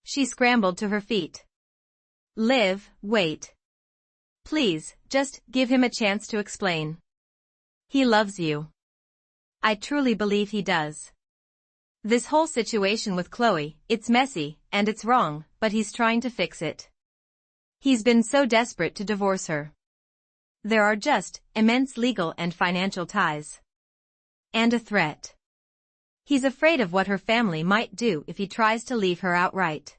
She scrambled to her feet. Liv, wait. Please, just give him a chance to explain. He loves you. I truly believe he does. This whole situation with Chloe, it's messy, and it's wrong, but he's trying to fix it. He's been so desperate to divorce her. There are just immense legal and financial ties. And a threat. He's afraid of what her family might do if he tries to leave her outright.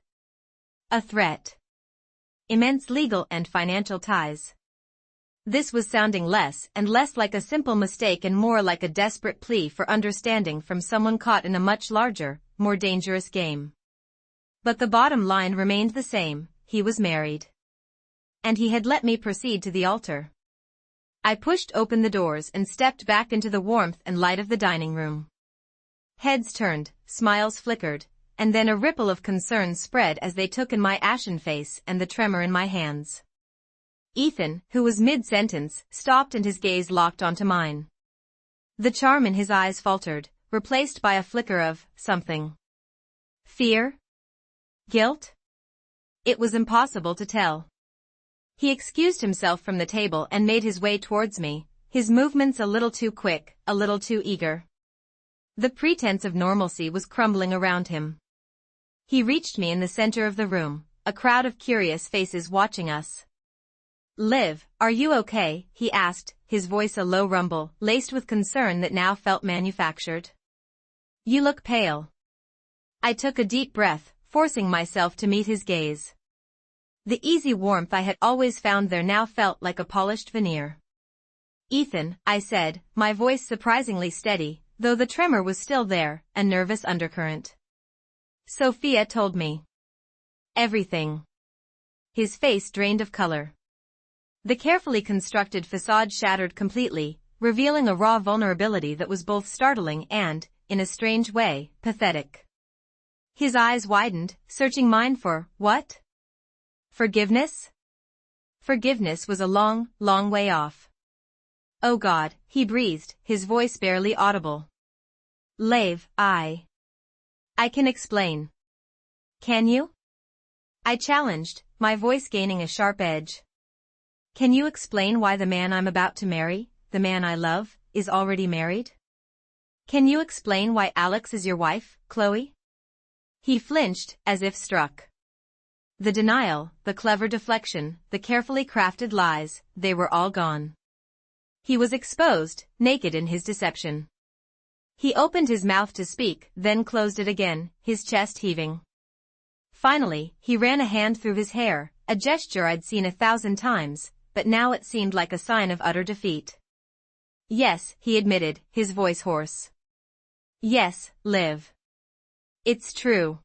A threat. Immense legal and financial ties. This was sounding less and less like a simple mistake and more like a desperate plea for understanding from someone caught in a much larger, more dangerous game. But the bottom line remained the same, he was married. And he had let me proceed to the altar. I pushed open the doors and stepped back into the warmth and light of the dining room. Heads turned, smiles flickered, and then a ripple of concern spread as they took in my ashen face and the tremor in my hands. Ethan, who was mid-sentence, stopped and his gaze locked onto mine. The charm in his eyes faltered, replaced by a flicker of something. Fear? Guilt? It was impossible to tell. He excused himself from the table and made his way towards me, his movements a little too quick, a little too eager. The pretense of normalcy was crumbling around him. He reached me in the center of the room, a crowd of curious faces watching us. Liv, are you okay? He asked, his voice a low rumble, laced with concern that now felt manufactured. You look pale. I took a deep breath, forcing myself to meet his gaze. The easy warmth I had always found there now felt like a polished veneer. Ethan, I said, my voice surprisingly steady, though the tremor was still there, a nervous undercurrent. Sophia told me. Everything. His face drained of color. The carefully constructed facade shattered completely, revealing a raw vulnerability that was both startling and, in a strange way, pathetic. His eyes widened, searching mine for, what? Forgiveness? Forgiveness was a long, long way off. Oh God, he breathed, his voice barely audible. Liv, I can explain. Can you? I challenged, my voice gaining a sharp edge. Can you explain why the man I'm about to marry, the man I love, is already married? Can you explain why Alex is your wife, Chloe? He flinched, as if struck. The denial, the clever deflection, the carefully crafted lies, they were all gone. He was exposed, naked in his deception. He opened his mouth to speak, then closed it again, his chest heaving. Finally, he ran a hand through his hair, a gesture I'd seen 1,000 times, but now it seemed like a sign of utter defeat. Yes, he admitted, his voice hoarse. Yes, Liv. It's true.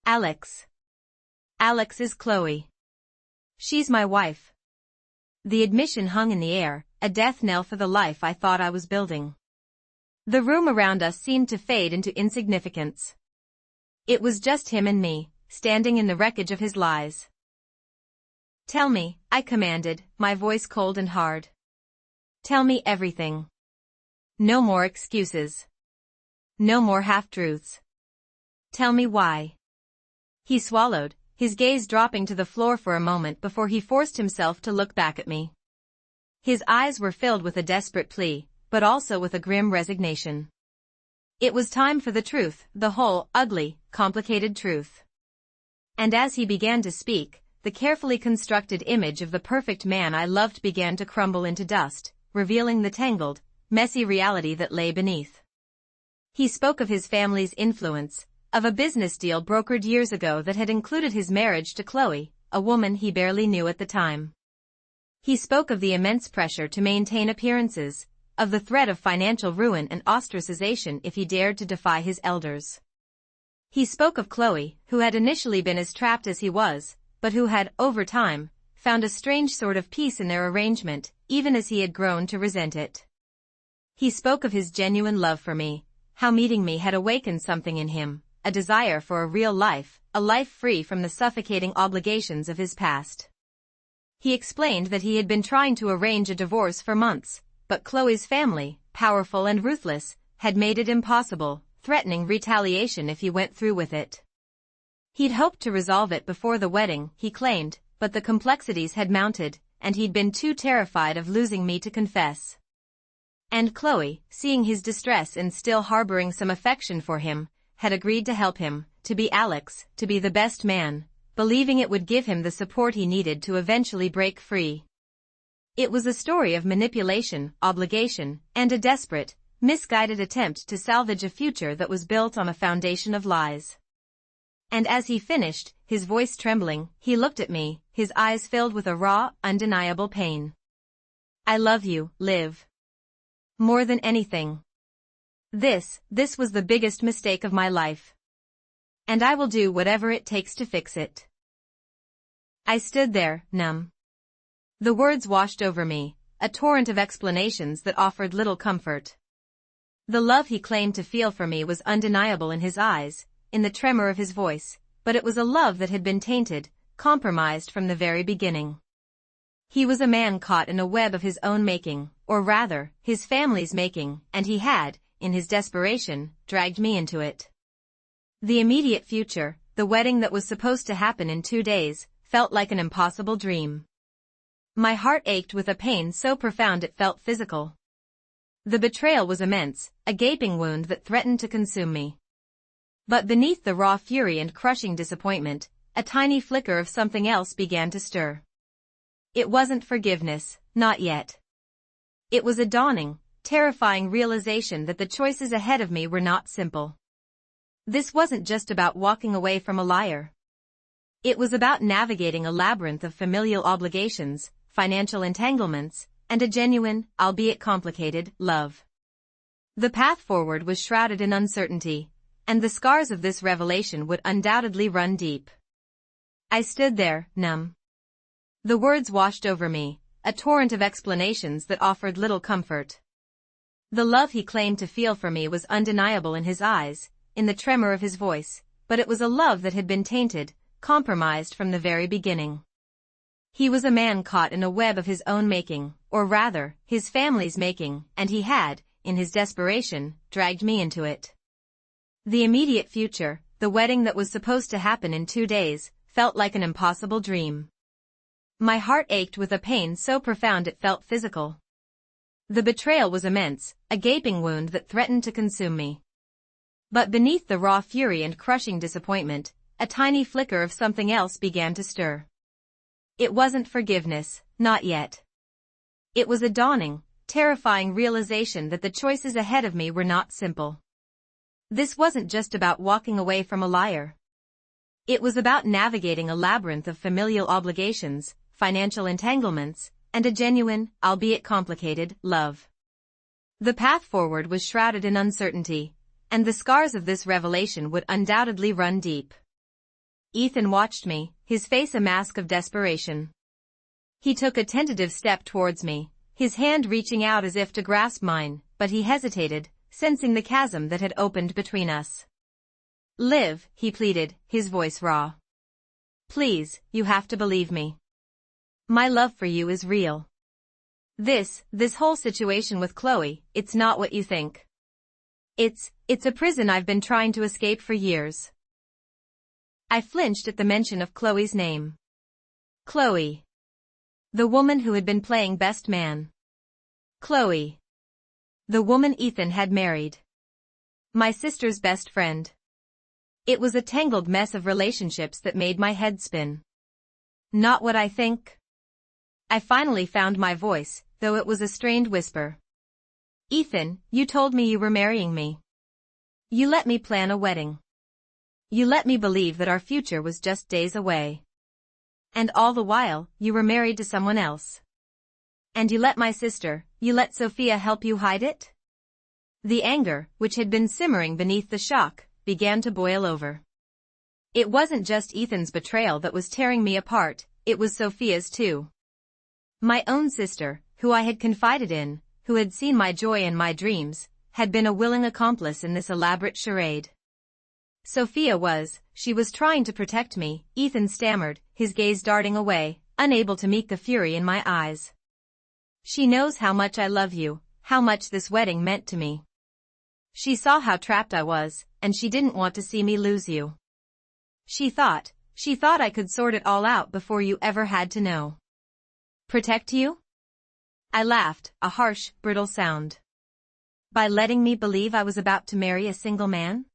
Alex. Alex is Chloe. She's my wife. The admission hung in the air, a death knell for the life I thought I was building. The room around us seemed to fade into insignificance. It was just him and me, standing in the wreckage of his lies. Tell me, I commanded, my voice cold and hard. Tell me everything. No more excuses. No more half-truths. Tell me why. He swallowed, his gaze dropping to the floor for a moment before he forced himself to look back at me. His eyes were filled with a desperate plea, but also with a grim resignation. It was time for the truth, the whole, ugly, complicated truth. And as he began to speak, the carefully constructed image of the perfect man I loved began to crumble into dust, revealing the tangled, messy reality that lay beneath. He spoke of his family's influence, of a business deal brokered years ago that had included his marriage to Chloe, a woman he barely knew at the time. He spoke of the immense pressure to maintain appearances, of the threat of financial ruin and ostracization if he dared to defy his elders. He spoke of Chloe, who had initially been as trapped as he was, but who had, over time, found a strange sort of peace in their arrangement, even as he had grown to resent it. He spoke of his genuine love for me, how meeting me had awakened something in him, a desire for a real life, a life free from the suffocating obligations of his past. He explained that he had been trying to arrange a divorce for months, but Chloe's family, powerful and ruthless, had made it impossible, threatening retaliation if he went through with it. He'd hoped to resolve it before the wedding, he claimed, but the complexities had mounted, and he'd been too terrified of losing me to confess. And Chloe, seeing his distress and still harboring some affection for him, had agreed to help him, to be Alex, to be the best man, believing it would give him the support he needed to eventually break free. It was a story of manipulation, obligation, and a desperate, misguided attempt to salvage a future that was built on a foundation of lies. And as he finished, his voice trembling, he looked at me, his eyes filled with a raw, undeniable pain. I love you, Liv. More than anything. This was the biggest mistake of my life. And I will do whatever it takes to fix it. I stood there, numb. The words washed over me, a torrent of explanations that offered little comfort. The love he claimed to feel for me was undeniable in his eyes, in the tremor of his voice, but it was a love that had been tainted, compromised from the very beginning. He was a man caught in a web of his own making, or rather, his family's making, and he had, in his desperation, dragged me into it. The immediate future, the wedding that was supposed to happen in 2 days, felt like an impossible dream. My heart ached with a pain so profound it felt physical. The betrayal was immense, a gaping wound that threatened to consume me. But beneath the raw fury and crushing disappointment, a tiny flicker of something else began to stir. It wasn't forgiveness, not yet. It was a dawning, terrifying realization that the choices ahead of me were not simple. This wasn't just about walking away from a liar. It was about navigating a labyrinth of familial obligations, financial entanglements, and a genuine, albeit complicated, love. The path forward was shrouded in uncertainty, and the scars of this revelation would undoubtedly run deep. I stood there, numb. The words washed over me, a torrent of explanations that offered little comfort. The love he claimed to feel for me was undeniable in his eyes, in the tremor of his voice, but it was a love that had been tainted, compromised from the very beginning. He was a man caught in a web of his own making, or rather, his family's making, and he had, in his desperation, dragged me into it. The immediate future, the wedding that was supposed to happen in 2 days, felt like an impossible dream. My heart ached with a pain so profound it felt physical. The betrayal was immense, a gaping wound that threatened to consume me. But beneath the raw fury and crushing disappointment, a tiny flicker of something else began to stir. It wasn't forgiveness, not yet. It was a dawning, terrifying realization that the choices ahead of me were not simple. This wasn't just about walking away from a liar. It was about navigating a labyrinth of familial obligations, financial entanglements, and a genuine, albeit complicated, love. The path forward was shrouded in uncertainty, and the scars of this revelation would undoubtedly run deep. Ethan watched me, his face a mask of desperation. He took a tentative step towards me, his hand reaching out as if to grasp mine, but he hesitated, sensing the chasm that had opened between us. "Liv," he pleaded, his voice raw. "Please, you have to believe me. My love for you is real. This whole situation with Chloe, it's not what you think. It's a prison I've been trying to escape for years." I flinched at the mention of Chloe's name. Chloe. The woman who had been playing best man. Chloe. The woman Ethan had married. My sister's best friend. It was a tangled mess of relationships that made my head spin. "Not what I think." I finally found my voice, though it was a strained whisper. "Ethan, you told me you were marrying me. You let me plan a wedding. You let me believe that our future was just days away. And all the while, you were married to someone else. And you let you let Sophia help you hide it?" The anger, which had been simmering beneath the shock, began to boil over. It wasn't just Ethan's betrayal that was tearing me apart, it was Sophia's too. My own sister, who I had confided in, who had seen my joy and my dreams, had been a willing accomplice in this elaborate charade. She was trying to protect me, Ethan stammered, his gaze darting away, unable to meet the fury in my eyes. "She knows how much I love you, how much this wedding meant to me. She saw how trapped I was, and she didn't want to see me lose you. She thought I could sort it all out before you ever had to know." "Protect you?" I laughed, a harsh, brittle sound. "By letting me believe I was about to marry a single man?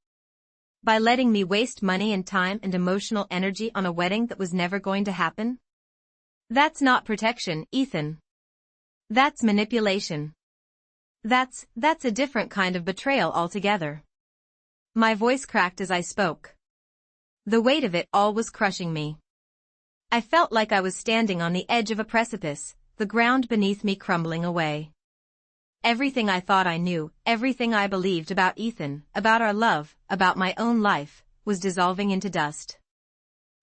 By letting me waste money and time and emotional energy on a wedding that was never going to happen? That's not protection, Ethan. That's manipulation. That's a different kind of betrayal altogether." My voice cracked as I spoke. The weight of it all was crushing me. I felt like I was standing on the edge of a precipice, the ground beneath me crumbling away. Everything I thought I knew, everything I believed about Ethan, about our love, about my own life, was dissolving into dust.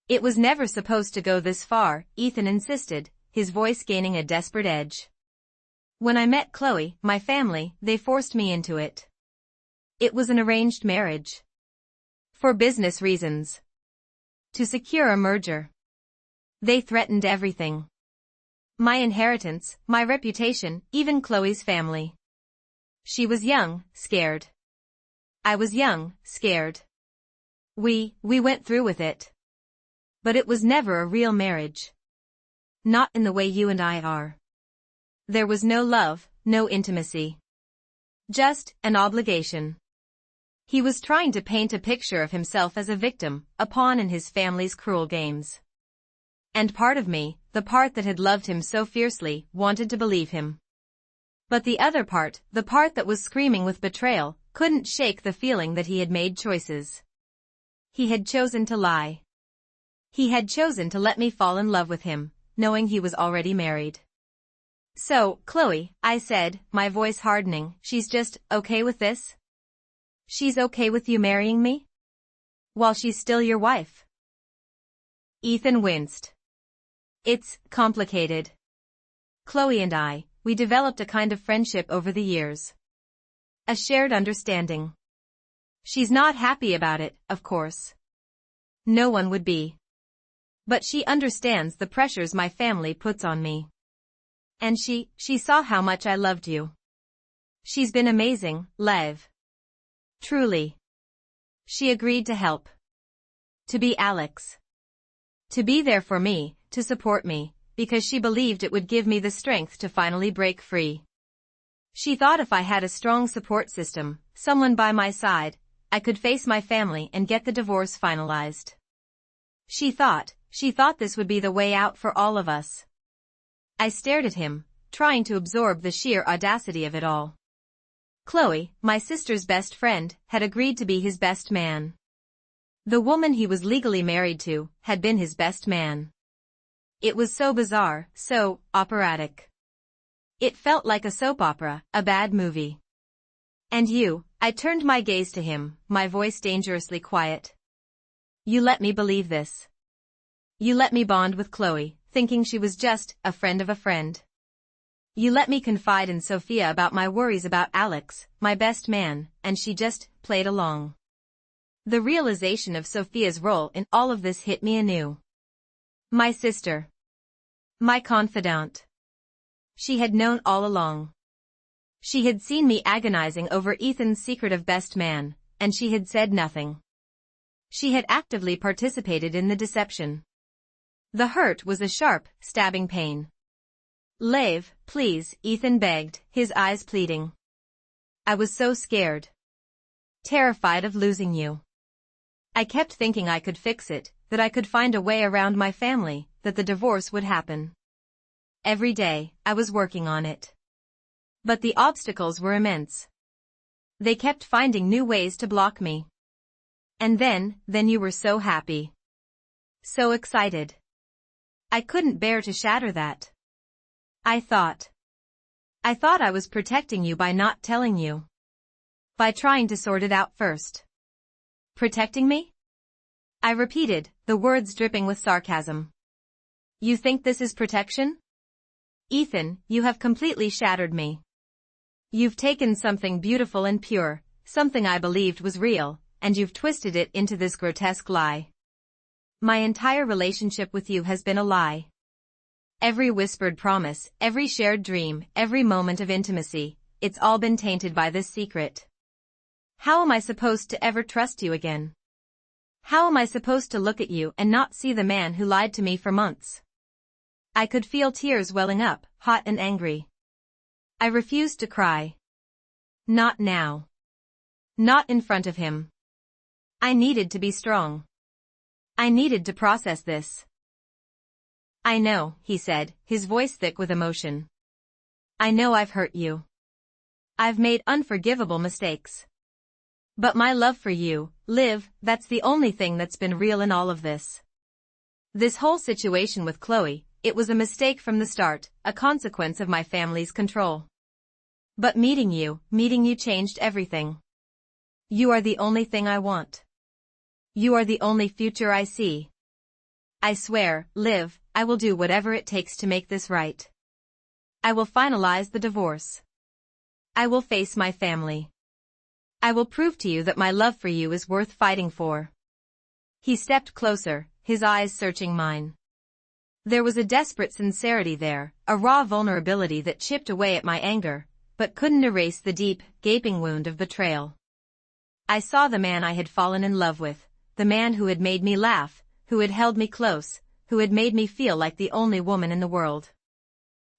"It was never supposed to go this far," Ethan insisted, his voice gaining a desperate edge. "When I met Chloe, my family, they forced me into it. It was an arranged marriage. For business reasons. To secure a merger. They threatened everything. My inheritance, my reputation, even Chloe's family. She was young, scared. I was young, scared. We went through with it. But it was never a real marriage. Not in the way you and I are. There was no love, no intimacy. Just an obligation." He was trying to paint a picture of himself as a victim, a pawn in his family's cruel games. And part of me, the part that had loved him so fiercely, wanted to believe him. But the other part, the part that was screaming with betrayal, couldn't shake the feeling that he had made choices. He had chosen to lie. He had chosen to let me fall in love with him, knowing he was already married. "So, Chloe," I said, my voice hardening, "she's just okay with this? She's okay with you marrying me? While she's still your wife?" Ethan winced. "It's complicated. Chloe and I, we developed a kind of friendship over the years. A shared understanding. She's not happy about it, of course. No one would be. But she understands the pressures my family puts on me. And she saw how much I loved you. She's been amazing, Lev. Truly. She agreed to help. To be Alex. To be there for me, to support me, because she believed it would give me the strength to finally break free. She thought if I had a strong support system, someone by my side, I could face my family and get the divorce finalized. She thought this would be the way out for all of us. I stared at him, trying to absorb the sheer audacity of it all. Chloe, my sister's best friend, had agreed to be his best man. The woman he was legally married to had been his best man. It was so bizarre, so operatic. It felt like a soap opera, a bad movie. And you, I turned my gaze to him, my voice dangerously quiet. You let me believe this. You let me bond with Chloe, thinking she was just a friend of a friend. You let me confide in Sophia about my worries about Alex, my best man, and she just played along. The realization of Sophia's role in all of this hit me anew. My sister. My confidant. She had known all along. She had seen me agonizing over Ethan's secret of best man, and she had said nothing. She had actively participated in the deception. The hurt was a sharp, stabbing pain. Leave, please, Ethan begged, his eyes pleading. I was so scared. Terrified of losing you. I kept thinking I could fix it, that I could find a way around my family, that the divorce would happen. Every day, I was working on it. But the obstacles were immense. They kept finding new ways to block me. And then you were so happy. So excited. I couldn't bear to shatter that. I thought I was protecting you by not telling you. By trying to sort it out first. Protecting me? I repeated, the words dripping with sarcasm. You think this is protection? Ethan, you have completely shattered me. You've taken something beautiful and pure, something I believed was real, and you've twisted it into this grotesque lie. My entire relationship with you has been a lie. Every whispered promise, every shared dream, every moment of intimacy, it's all been tainted by this secret. How am I supposed to ever trust you again? How am I supposed to look at you and not see the man who lied to me for months? I could feel tears welling up, hot and angry. I refused to cry. Not now. Not in front of him. I needed to be strong. I needed to process this. I know, he said, his voice thick with emotion. I know I've hurt you. I've made unforgivable mistakes. But my love for you, Liv, that's the only thing that's been real in all of this. This whole situation with Chloe, it was a mistake from the start, a consequence of my family's control. But meeting you changed everything. You are the only thing I want. You are the only future I see. I swear, Liv, I will do whatever it takes to make this right. I will finalize the divorce. I will face my family. I will prove to you that my love for you is worth fighting for. He stepped closer, his eyes searching mine. There was a desperate sincerity there, a raw vulnerability that chipped away at my anger, but couldn't erase the deep, gaping wound of betrayal. I saw the man I had fallen in love with, the man who had made me laugh, who had held me close, who had made me feel like the only woman in the world.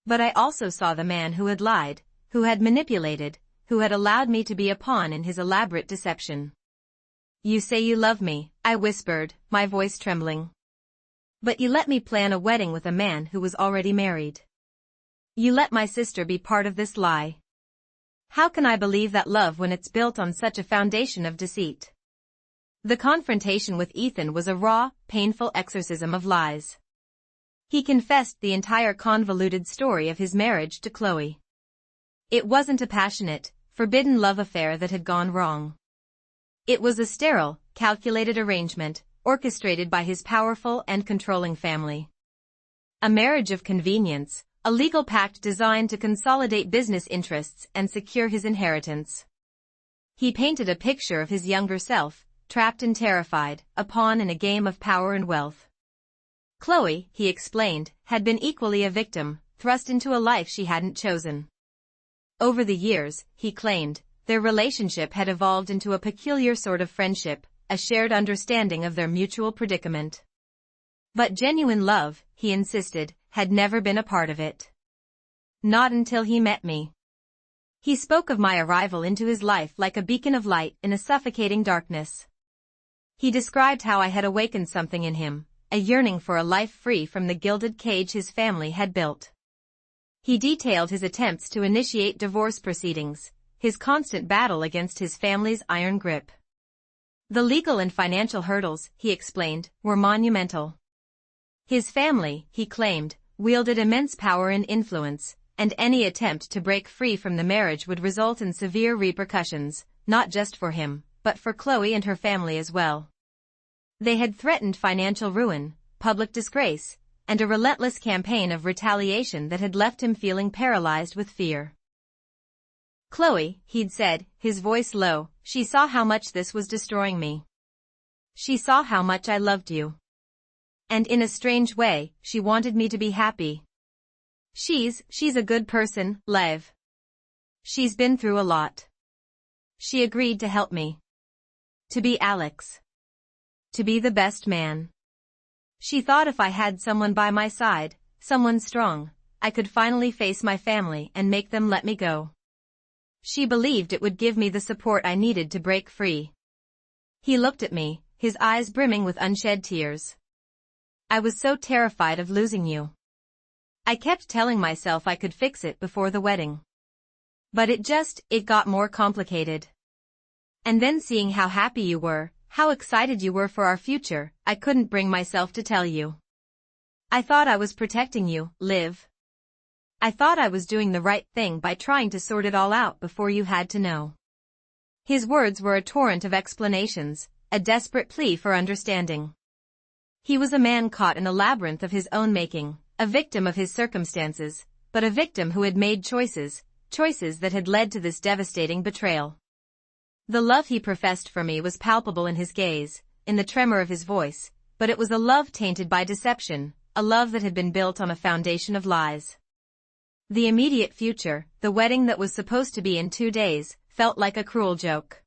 But I also saw the man who had lied, who had manipulated, who had allowed me to be a pawn in his elaborate deception. You say you love me, I whispered, my voice trembling. But you let me plan a wedding with a man who was already married. You let my sister be part of this lie. How can I believe that love when it's built on such a foundation of deceit? The confrontation with Ethan was a raw, painful exorcism of lies. He confessed the entire convoluted story of his marriage to Chloe. It wasn't a passionate, forbidden love affair that had gone wrong. It was a sterile, calculated arrangement, orchestrated by his powerful and controlling family. A marriage of convenience, a legal pact designed to consolidate business interests and secure his inheritance. He painted a picture of his younger self, trapped and terrified, a pawn in a game of power and wealth. Chloe, he explained, had been equally a victim, thrust into a life she hadn't chosen. Over the years, he claimed, their relationship had evolved into a peculiar sort of friendship, a shared understanding of their mutual predicament. But genuine love, he insisted, had never been a part of it. Not until he met me. He spoke of my arrival into his life like a beacon of light in a suffocating darkness. He described how I had awakened something in him, a yearning for a life free from the gilded cage his family had built. He detailed his attempts to initiate divorce proceedings, his constant battle against his family's iron grip. The legal and financial hurdles, he explained, were monumental. His family, he claimed, wielded immense power and influence, and any attempt to break free from the marriage would result in severe repercussions, not just for him, but for Chloe and her family as well. They had threatened financial ruin, public disgrace, and a relentless campaign of retaliation that had left him feeling paralyzed with fear. Chloe, he'd said, his voice low, she saw how much this was destroying me. She saw how much I loved you. And in a strange way, she wanted me to be happy. She's a good person, Lev. She's been through a lot. She agreed to help me. To be Alex. To be the best man. She thought if I had someone by my side, someone strong, I could finally face my family and make them let me go. She believed it would give me the support I needed to break free. He looked at me, his eyes brimming with unshed tears. I was so terrified of losing you. I kept telling myself I could fix it before the wedding. But it got more complicated. And then seeing how happy you were, how excited you were for our future, I couldn't bring myself to tell you. I thought I was protecting you, Liv. I thought I was doing the right thing by trying to sort it all out before you had to know. His words were a torrent of explanations, a desperate plea for understanding. He was a man caught in a labyrinth of his own making, a victim of his circumstances, but a victim who had made choices that had led to this devastating betrayal. The love he professed for me was palpable in his gaze, in the tremor of his voice, but it was a love tainted by deception, a love that had been built on a foundation of lies. The immediate future, the wedding that was supposed to be in 2 days, felt like a cruel joke.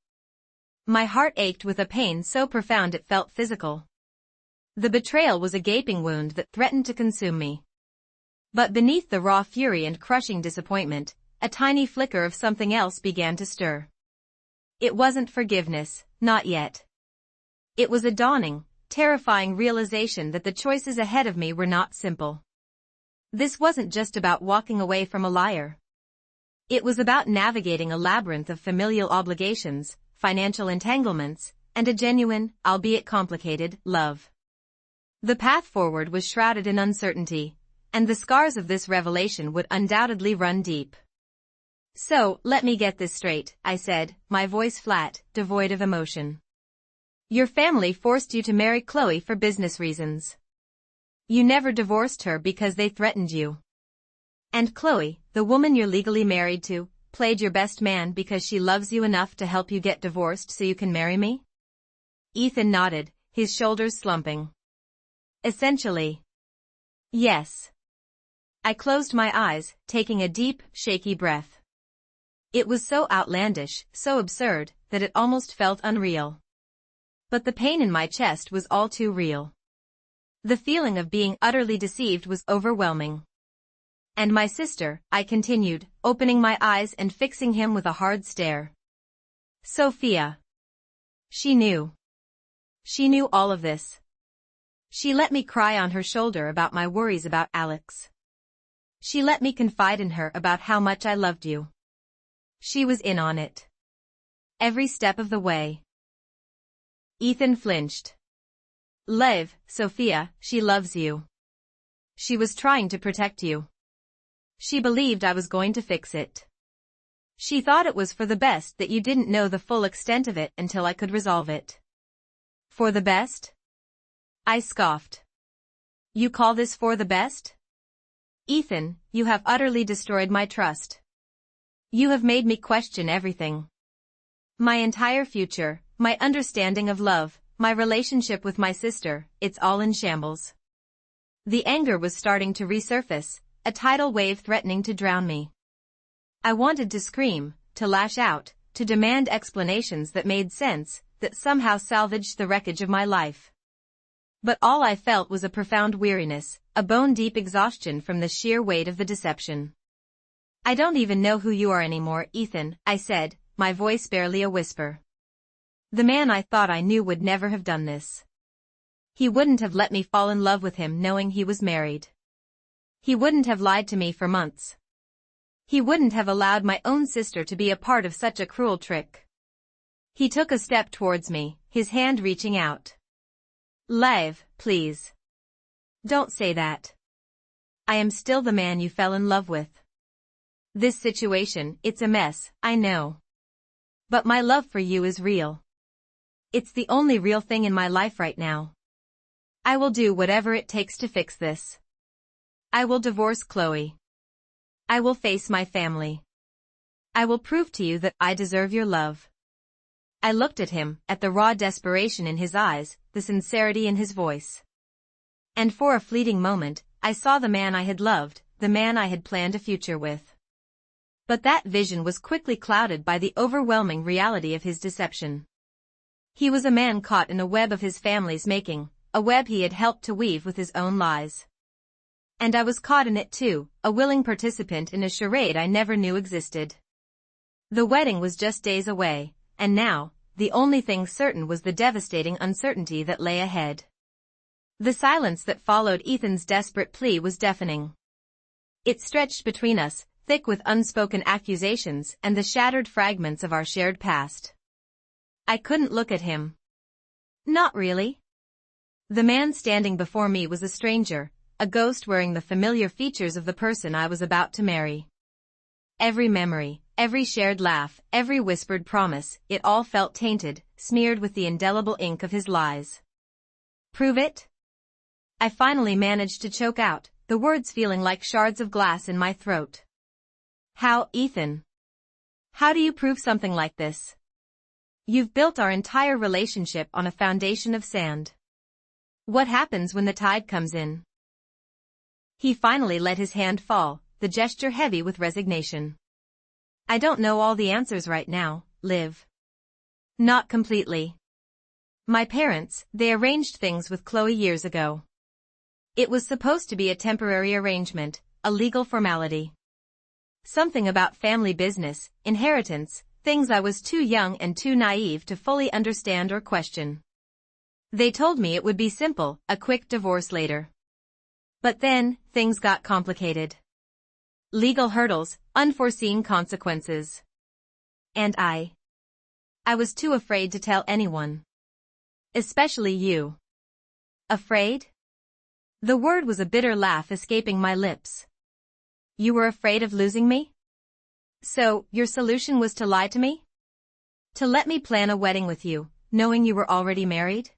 My heart ached with a pain so profound it felt physical. The betrayal was a gaping wound that threatened to consume me. But beneath the raw fury and crushing disappointment, a tiny flicker of something else began to stir. It wasn't forgiveness, not yet. It was a dawning, terrifying realization that the choices ahead of me were not simple. This wasn't just about walking away from a liar. It was about navigating a labyrinth of familial obligations, financial entanglements, and a genuine, albeit complicated, love. The path forward was shrouded in uncertainty, and the scars of this revelation would undoubtedly run deep. So, let me get this straight, I said, my voice flat, devoid of emotion. Your family forced you to marry Chloe for business reasons. You never divorced her because they threatened you. And Chloe, the woman you're legally married to, played your best man because she loves you enough to help you get divorced so you can marry me? Ethan nodded, his shoulders slumping. Essentially. Yes. I closed my eyes, taking a deep, shaky breath. It was so outlandish, so absurd, that it almost felt unreal. But the pain in my chest was all too real. The feeling of being utterly deceived was overwhelming. And my sister, I continued, opening my eyes and fixing him with a hard stare. Sophia. She knew. She knew all of this. She let me cry on her shoulder about my worries about Alex. She let me confide in her about how much I loved you. She was in on it. Every step of the way. Ethan flinched. Lev, Sophia, she loves you. She was trying to protect you. She believed I was going to fix it. She thought it was for the best that you didn't know the full extent of it until I could resolve it. For the best? I scoffed. You call this for the best? Ethan, you have utterly destroyed my trust. You have made me question everything. My entire future, my understanding of love, my relationship with my sister, it's all in shambles. The anger was starting to resurface, a tidal wave threatening to drown me. I wanted to scream, to lash out, to demand explanations that made sense, that somehow salvaged the wreckage of my life. But all I felt was a profound weariness, a bone-deep exhaustion from the sheer weight of the deception. I don't even know who you are anymore, Ethan, I said, my voice barely a whisper. The man I thought I knew would never have done this. He wouldn't have let me fall in love with him knowing he was married. He wouldn't have lied to me for months. He wouldn't have allowed my own sister to be a part of such a cruel trick. He took a step towards me, his hand reaching out. Liv, please. Don't say that. I am still the man you fell in love with. This situation, it's a mess, I know. But my love for you is real. It's the only real thing in my life right now. I will do whatever it takes to fix this. I will divorce Chloe. I will face my family. I will prove to you that I deserve your love. I looked at him, at the raw desperation in his eyes, the sincerity in his voice. And for a fleeting moment, I saw the man I had loved, the man I had planned a future with. But that vision was quickly clouded by the overwhelming reality of his deception. He was a man caught in a web of his family's making, a web he had helped to weave with his own lies. And I was caught in it too, a willing participant in a charade I never knew existed. The wedding was just days away, and now, the only thing certain was the devastating uncertainty that lay ahead. The silence that followed Ethan's desperate plea was deafening. It stretched between us, thick with unspoken accusations and the shattered fragments of our shared past. I couldn't look at him. Not really. The man standing before me was a stranger, a ghost wearing the familiar features of the person I was about to marry. Every memory, every shared laugh, every whispered promise, it all felt tainted, smeared with the indelible ink of his lies. Prove it? I finally managed to choke out, the words feeling like shards of glass in my throat. How, Ethan? How do you prove something like this? You've built our entire relationship on a foundation of sand. What happens when the tide comes in? He finally let his hand fall, the gesture heavy with resignation. I don't know all the answers right now, Liv. Not completely. My parents, they arranged things with Chloe years ago. It was supposed to be a temporary arrangement, a legal formality. Something about family business, inheritance, things I was too young and too naive to fully understand or question. They told me it would be simple, a quick divorce later. But then, things got complicated. Legal hurdles, unforeseen consequences. And I was too afraid to tell anyone. Especially you. Afraid? The word was a bitter laugh escaping my lips. You were afraid of losing me? So, your solution was to lie to me? To let me plan a wedding with you, knowing you were already married?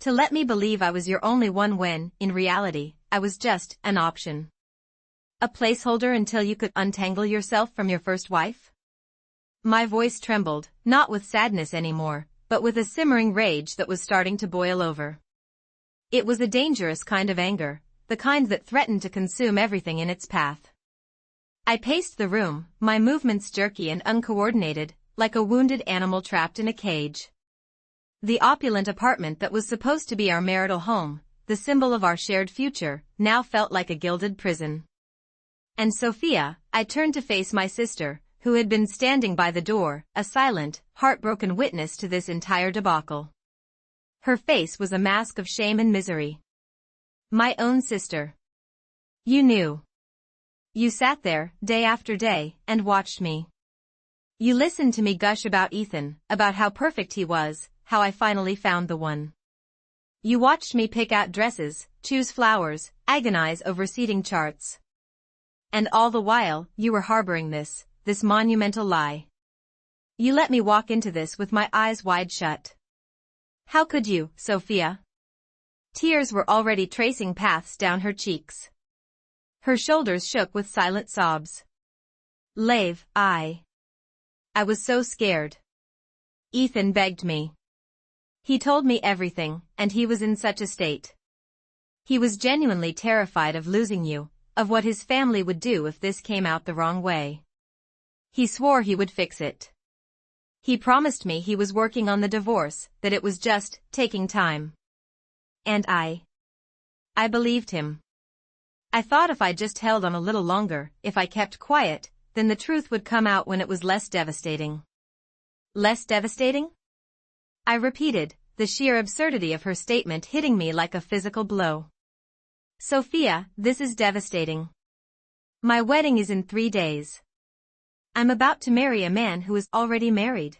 To let me believe I was your only one when, in reality, I was just an option. A placeholder until you could untangle yourself from your first wife? My voice trembled, not with sadness anymore, but with a simmering rage that was starting to boil over. It was a dangerous kind of anger, the kind that threatened to consume everything in its path. I paced the room, my movements jerky and uncoordinated, like a wounded animal trapped in a cage. The opulent apartment that was supposed to be our marital home, the symbol of our shared future, now felt like a gilded prison. And Sophia, I turned to face my sister, who had been standing by the door, a silent, heartbroken witness to this entire debacle. Her face was a mask of shame and misery. My own sister. You knew. You sat there, day after day, and watched me. You listened to me gush about Ethan, about how perfect he was, how I finally found the one. You watched me pick out dresses, choose flowers, agonize over seating charts. And all the while, you were harboring this monumental lie. You let me walk into this with my eyes wide shut. How could you, Sophia? Tears were already tracing paths down her cheeks. Her shoulders shook with silent sobs. Liv, I was so scared. Ethan begged me. He told me everything, and he was in such a state. He was genuinely terrified of losing you, of what his family would do if this came out the wrong way. He swore he would fix it. He promised me he was working on the divorce, that it was just taking time. And I believed him. I thought if I just held on a little longer, if I kept quiet, then the truth would come out when it was less devastating. Less devastating? I repeated, the sheer absurdity of her statement hitting me like a physical blow. Sophia, this is devastating. My wedding is in 3 days. I'm about to marry a man who is already married.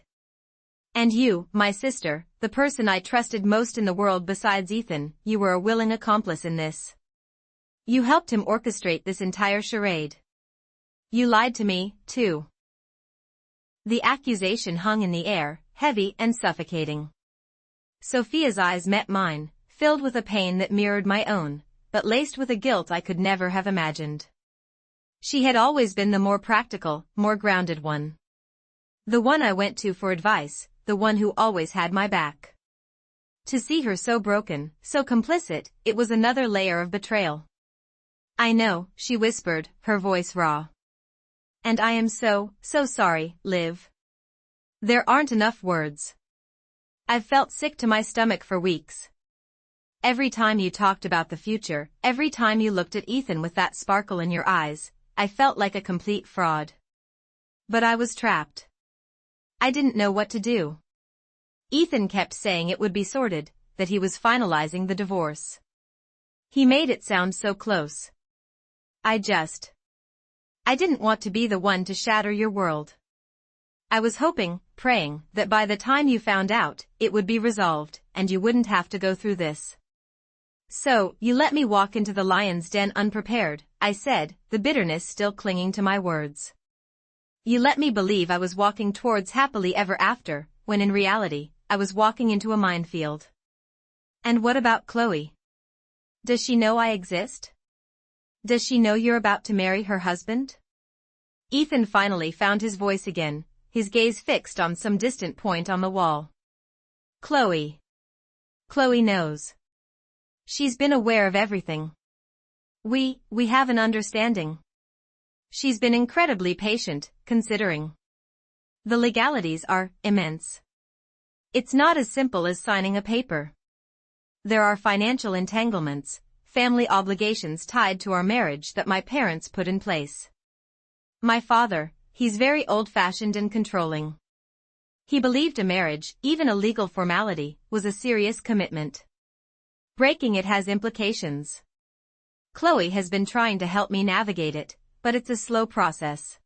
And you, my sister, the person I trusted most in the world besides Ethan, you were a willing accomplice in this. You helped him orchestrate this entire charade. You lied to me, too. The accusation hung in the air, heavy and suffocating. Sophia's eyes met mine, filled with a pain that mirrored my own, but laced with a guilt I could never have imagined. She had always been the more practical, more grounded one. The one I went to for advice, the one who always had my back. To see her so broken, so complicit, it was another layer of betrayal. I know, she whispered, her voice raw. And I am so sorry, Liv. There aren't enough words. I've felt sick to my stomach for weeks. Every time you talked about the future, every time you looked at Ethan with that sparkle in your eyes, I felt like a complete fraud. But I was trapped. I didn't know what to do. Ethan kept saying it would be sorted, that he was finalizing the divorce. He made it sound so close. I didn't want to be the one to shatter your world. I was hoping, praying, that by the time you found out, it would be resolved, and you wouldn't have to go through this. So, you let me walk into the lion's den unprepared, I said, the bitterness still clinging to my words. You let me believe I was walking towards happily ever after, when in reality, I was walking into a minefield. And what about Chloe? Does she know I exist? Does she know you're about to marry her husband? Ethan finally found his voice again, his gaze fixed on some distant point on the wall. Chloe knows. She's been aware of everything. We have an understanding. She's been incredibly patient, considering. The legalities are immense. It's not as simple as signing a paper. There are financial entanglements, family obligations tied to our marriage that my parents put in place. My father, he's very old-fashioned and controlling. He believed a marriage, even a legal formality, was a serious commitment. Breaking it has implications. Chloe has been trying to help me navigate it, but it's a slow process.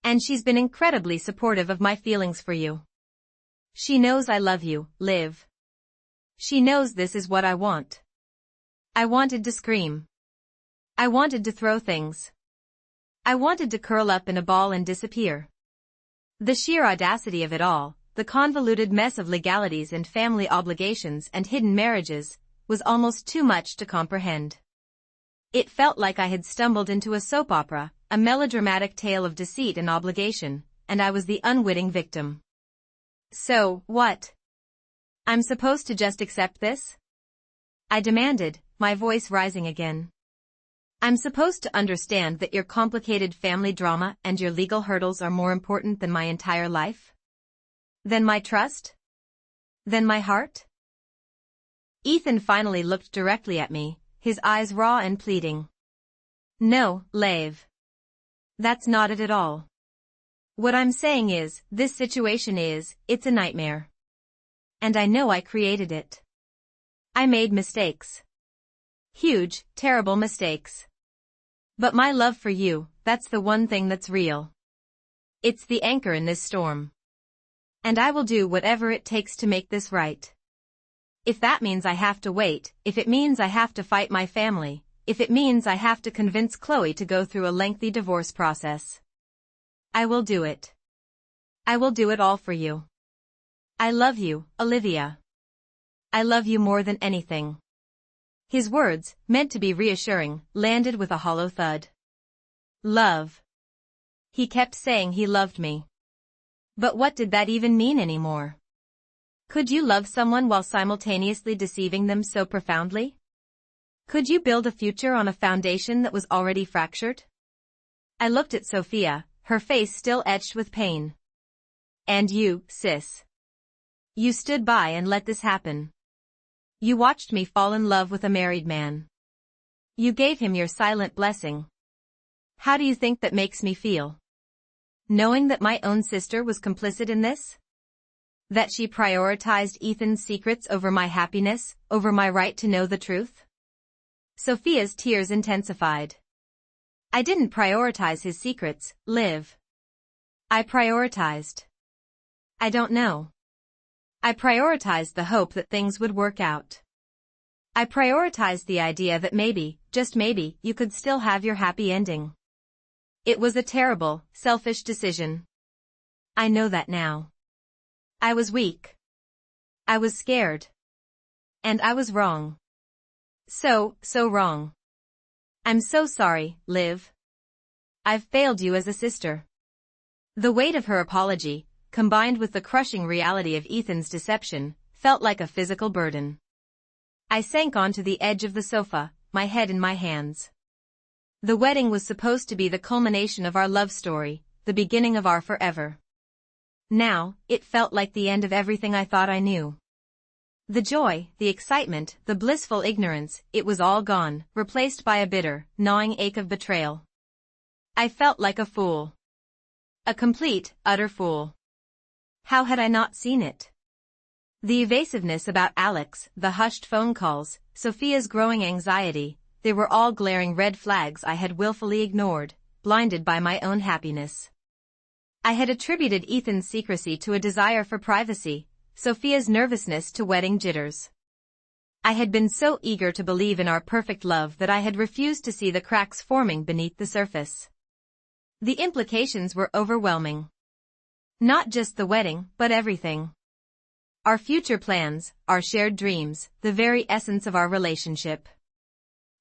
And she's been incredibly supportive of my feelings for you. She knows I love you, Liv. She knows this is what I want. I wanted to scream. I wanted to throw things. I wanted to curl up in a ball and disappear. The sheer audacity of it all, the convoluted mess of legalities and family obligations and hidden marriages, was almost too much to comprehend. It felt like I had stumbled into a soap opera, a melodramatic tale of deceit and obligation, and I was the unwitting victim. So, what? I'm supposed to just accept this? I demanded, my voice rising again. I'm supposed to understand that your complicated family drama and your legal hurdles are more important than my entire life? Than my trust? Than my heart? Ethan finally looked directly at me, his eyes raw and pleading. No, Liv. That's not it at all. What I'm saying is, this situation it's a nightmare. And I know I created it. I made mistakes. Huge, terrible mistakes. But my love for you, that's the one thing that's real. It's the anchor in this storm. And I will do whatever it takes to make this right. If that means I have to wait, if it means I have to fight my family, if it means I have to convince Chloe to go through a lengthy divorce process. I will do it. I will do it all for you. I love you, Olivia. I love you more than anything. His words, meant to be reassuring, landed with a hollow thud. Love. He kept saying he loved me. But what did that even mean anymore? Could you love someone while simultaneously deceiving them so profoundly? Could you build a future on a foundation that was already fractured? I looked at Sophia, her face still etched with pain. And you, sis. You stood by and let this happen. You watched me fall in love with a married man. You gave him your silent blessing. How do you think that makes me feel? Knowing that my own sister was complicit in this? That she prioritized Ethan's secrets over my happiness, over my right to know the truth? Sophia's tears intensified. I didn't prioritize his secrets, Liv. I prioritized. I don't know. I prioritized the hope that things would work out. I prioritized the idea that maybe, just maybe, you could still have your happy ending. It was a terrible, selfish decision. I know that now. I was weak. I was scared. And I was wrong. So wrong. I'm so sorry, Liv. I've failed you as a sister. The weight of her apology, combined with the crushing reality of Ethan's deception, felt like a physical burden. I sank onto the edge of the sofa, my head in my hands. The wedding was supposed to be the culmination of our love story, the beginning of our forever. Now, it felt like the end of everything I thought I knew. The joy, the excitement, the blissful ignorance, it was all gone, replaced by a bitter, gnawing ache of betrayal. I felt like a fool. A complete, utter fool. How had I not seen it? The evasiveness about Alex, the hushed phone calls, Sophia's growing anxiety, they were all glaring red flags I had willfully ignored, blinded by my own happiness. I had attributed Ethan's secrecy to a desire for privacy, Sophia's nervousness to wedding jitters. I had been so eager to believe in our perfect love that I had refused to see the cracks forming beneath the surface. The implications were overwhelming. Not just the wedding, but everything. Our future plans, our shared dreams, the very essence of our relationship.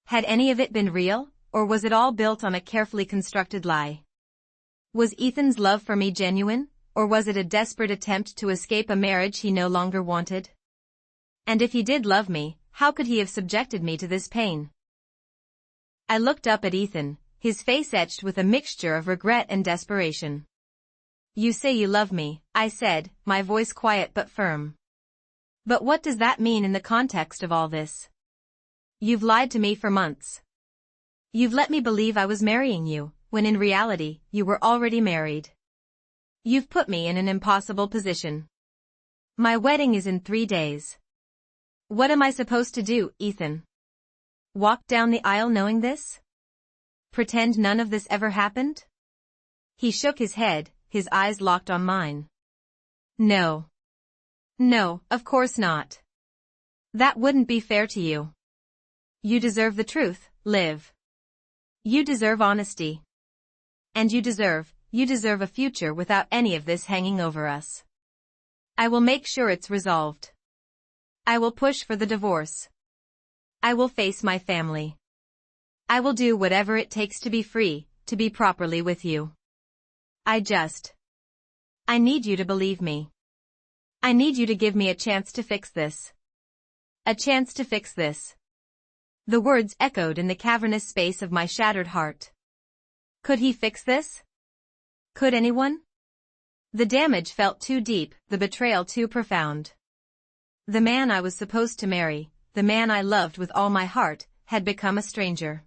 Had any of it been real, or was it all built on a carefully constructed lie? Was Ethan's love for me genuine, or was it a desperate attempt to escape a marriage he no longer wanted? And if he did love me, how could he have subjected me to this pain? I looked up at Ethan, his face etched with a mixture of regret and desperation. You say you love me, I said, my voice quiet but firm. But what does that mean in the context of all this? You've lied to me for months. You've let me believe I was marrying you, when in reality, you were already married. You've put me in an impossible position. My wedding is in 3 days. What am I supposed to do, Ethan? Walk down the aisle knowing this? Pretend none of this ever happened? He shook his head, his eyes locked on mine. No. No, of course not. That wouldn't be fair to you. You deserve the truth, Liv. You deserve honesty. And you deserve a future without any of this hanging over us. I will make sure it's resolved. I will push for the divorce. I will face my family. I will do whatever it takes to be free, to be properly with you. I need you to believe me. I need you to give me a chance to fix this. A chance to fix this. The words echoed in the cavernous space of my shattered heart. Could he fix this? Could anyone? The damage felt too deep, the betrayal too profound. The man I was supposed to marry, the man I loved with all my heart, had become a stranger.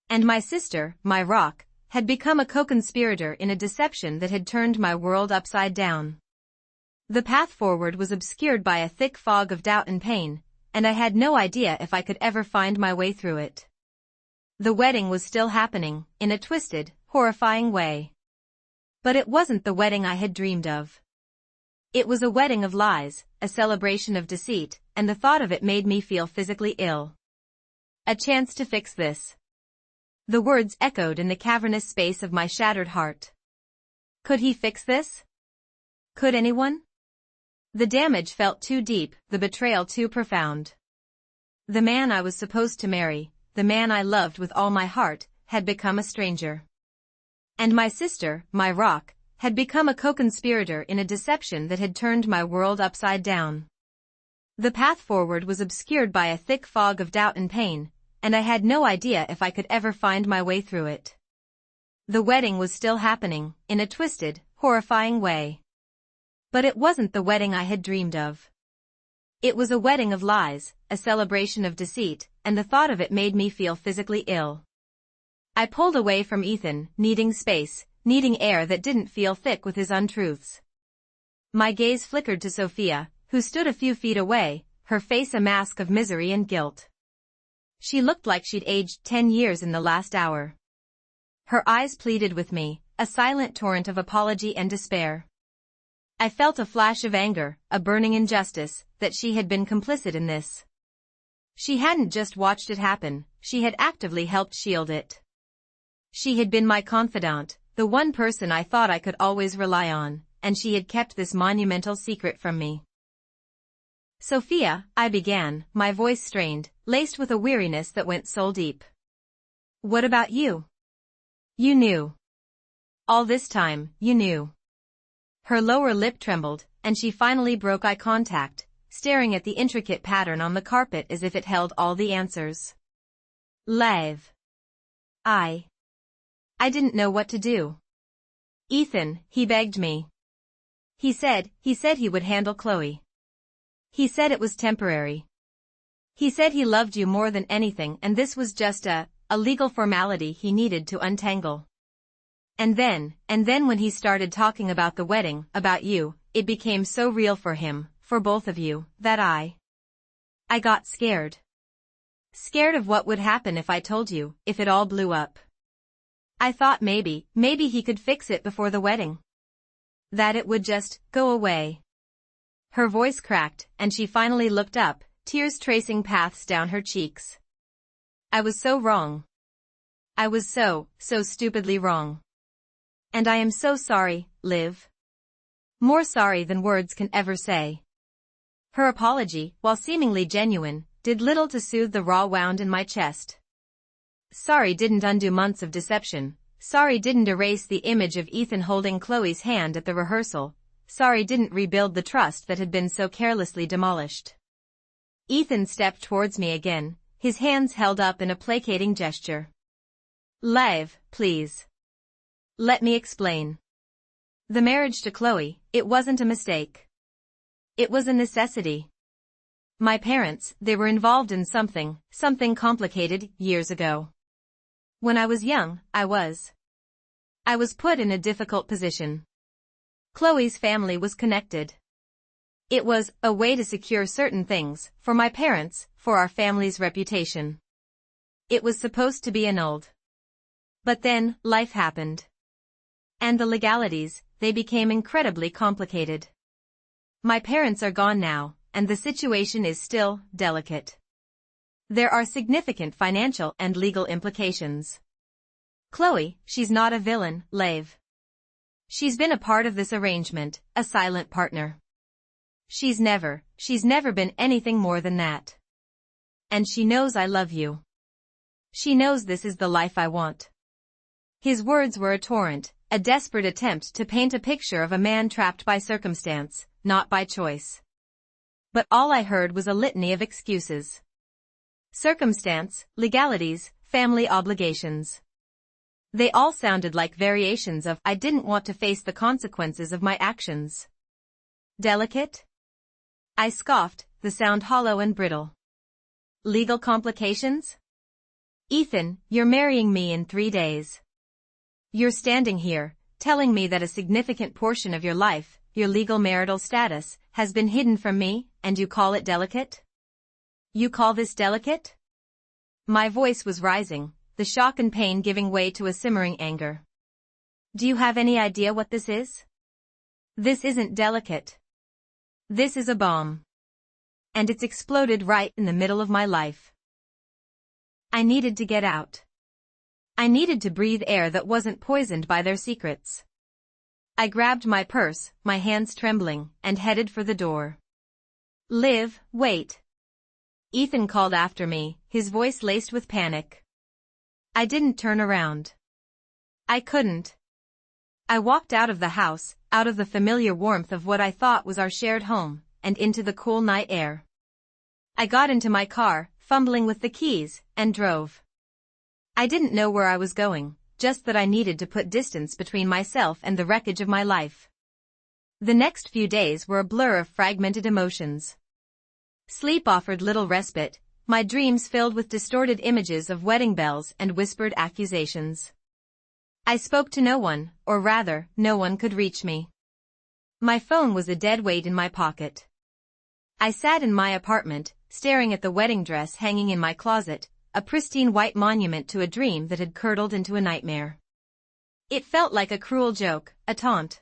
And my sister, my rock, had become a co-conspirator in a deception that had turned my world upside down. The path forward was obscured by a thick fog of doubt and pain, and I had no idea if I could ever find my way through it. The wedding was still happening, in a twisted, horrifying way. But it wasn't the wedding I had dreamed of. It was a wedding of lies, a celebration of deceit, and the thought of it made me feel physically ill. A chance to fix this. The words echoed in the cavernous space of my shattered heart. Could he fix this? Could anyone? The damage felt too deep, the betrayal too profound. The man I was supposed to marry, the man I loved with all my heart, had become a stranger. And my sister, my rock, had become a co-conspirator in a deception that had turned my world upside down. The path forward was obscured by a thick fog of doubt and pain, and I had no idea if I could ever find my way through it. The wedding was still happening, in a twisted, horrifying way. But it wasn't the wedding I had dreamed of. It was a wedding of lies, a celebration of deceit, and the thought of it made me feel physically ill. I pulled away from Ethan, needing space, needing air that didn't feel thick with his untruths. My gaze flickered to Sophia, who stood a few feet away, her face a mask of misery and guilt. She looked like she'd aged 10 years in the last hour. Her eyes pleaded with me, a silent torrent of apology and despair. I felt a flash of anger, a burning injustice, that she had been complicit in this. She hadn't just watched it happen, she had actively helped shield it. She had been my confidant, the one person I thought I could always rely on, and she had kept this monumental secret from me. Sophia, I began, my voice strained, laced with a weariness that went soul deep. What about you? You knew. All this time, you knew. Her lower lip trembled, and she finally broke eye contact, staring at the intricate pattern on the carpet as if it held all the answers. Live. I didn't know what to do. Ethan, he begged me. He said he would handle Chloe. He said it was temporary. He said he loved you more than anything and this was just a legal formality he needed to untangle. And then when he started talking about the wedding, about you, it became so real for him, for both of you, that I got scared. Scared of what would happen if I told you, if it all blew up. I thought maybe he could fix it before the wedding. That it would just go away. Her voice cracked, and she finally looked up, tears tracing paths down her cheeks. I was so wrong. I was so stupidly wrong. And I am so sorry, Liv. More sorry than words can ever say. Her apology, while seemingly genuine, did little to soothe the raw wound in my chest. Sorry didn't undo months of deception. Sorry didn't erase the image of Ethan holding Chloe's hand at the rehearsal. Sorry didn't rebuild the trust that had been so carelessly demolished. Ethan stepped towards me again, his hands held up in a placating gesture. Liv, please. Let me explain. The marriage to Chloe, it wasn't a mistake. It was a necessity. My parents, they were involved in something complicated, years ago. When I was young, I was put in a difficult position. Chloe's family was connected. It was a way to secure certain things, for my parents, for our family's reputation. It was supposed to be annulled. But then, life happened. And the legalities, they became incredibly complicated. My parents are gone now, and the situation is still delicate. There are significant financial and legal implications. Chloe, she's not a villain, Liv. She's been a part of this arrangement, a silent partner. She's never been anything more than that. And she knows I love you. She knows this is the life I want. His words were a torrent, a desperate attempt to paint a picture of a man trapped by circumstance, not by choice. But all I heard was a litany of excuses. Circumstance, legalities, family obligations. They all sounded like variations of I didn't want to face the consequences of my actions. Delicate? I scoffed, the sound hollow and brittle. Legal complications? Ethan, you're marrying me in 3 days. You're standing here, telling me that a significant portion of your life, your legal marital status, has been hidden from me, and you call it delicate? You call this delicate? My voice was rising, the shock and pain giving way to a simmering anger. Do you have any idea what this is? This isn't delicate. This is a bomb. And it's exploded right in the middle of my life. I needed to get out. I needed to breathe air that wasn't poisoned by their secrets. I grabbed my purse, my hands trembling, and headed for the door. Liv, wait. Ethan called after me, his voice laced with panic. I didn't turn around. I couldn't. I walked out of the house, out of the familiar warmth of what I thought was our shared home, and into the cool night air. I got into my car, fumbling with the keys, and drove. I didn't know where I was going, just that I needed to put distance between myself and the wreckage of my life. The next few days were a blur of fragmented emotions. Sleep offered little respite, my dreams filled with distorted images of wedding bells and whispered accusations. I spoke to no one, or rather, no one could reach me. My phone was a dead weight in my pocket. I sat in my apartment, staring at the wedding dress hanging in my closet, a pristine white monument to a dream that had curdled into a nightmare. It felt like a cruel joke, a taunt.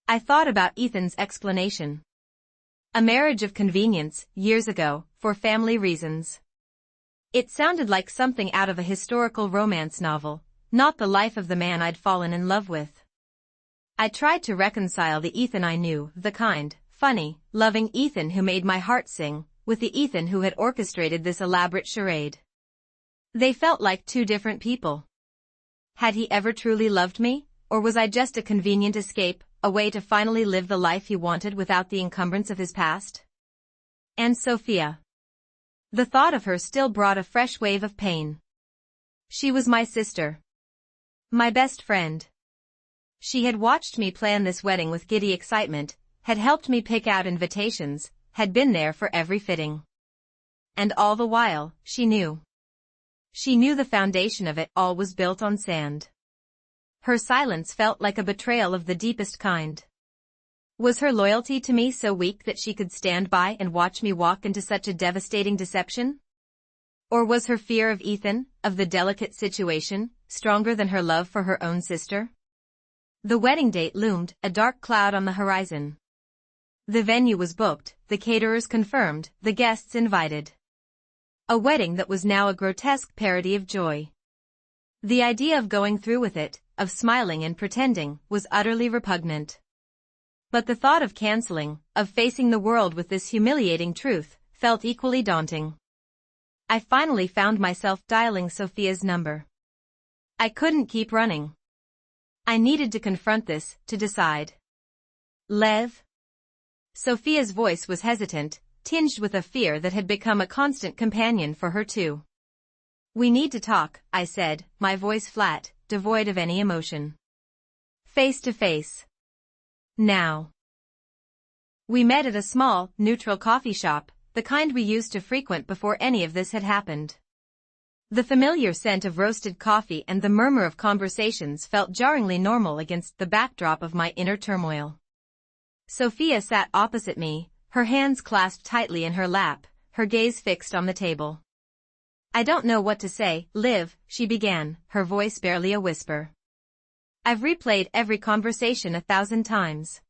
I thought about Ethan's explanation. A marriage of convenience, years ago, for family reasons. It sounded like something out of a historical romance novel, not the life of the man I'd fallen in love with. I tried to reconcile the Ethan I knew, the kind, funny, loving Ethan who made my heart sing, with the Ethan who had orchestrated this elaborate charade. They felt like two different people. Had he ever truly loved me, or was I just a convenient escape, a way to finally live the life he wanted without the encumbrance of his past? And Sophia. The thought of her still brought a fresh wave of pain. She was my sister. My best friend. She had watched me plan this wedding with giddy excitement, had helped me pick out invitations, had been there for every fitting. And all the while, she knew. She knew the foundation of it all was built on sand. Her silence felt like a betrayal of the deepest kind. Was her loyalty to me so weak that she could stand by and watch me walk into such a devastating deception? Or was her fear of Ethan, of the delicate situation, stronger than her love for her own sister? The wedding date loomed, a dark cloud on the horizon. The venue was booked, the caterers confirmed, the guests invited. A wedding that was now a grotesque parody of joy. The idea of going through with it, of smiling and pretending, was utterly repugnant. But the thought of canceling, of facing the world with this humiliating truth, felt equally daunting. I finally found myself dialing Sophia's number. I couldn't keep running. I needed to confront this, to decide. Lev? Sophia's voice was hesitant, tinged with a fear that had become a constant companion for her too. We need to talk, I said, my voice flat, devoid of any emotion. Face to face. Now. We met at a small, neutral coffee shop, the kind we used to frequent before any of this had happened. The familiar scent of roasted coffee and the murmur of conversations felt jarringly normal against the backdrop of my inner turmoil. Sophia sat opposite me, her hands clasped tightly in her lap, her gaze fixed on the table. I don't know what to say, Liv, she began, her voice barely a whisper. I've replayed every conversation 1,000 times.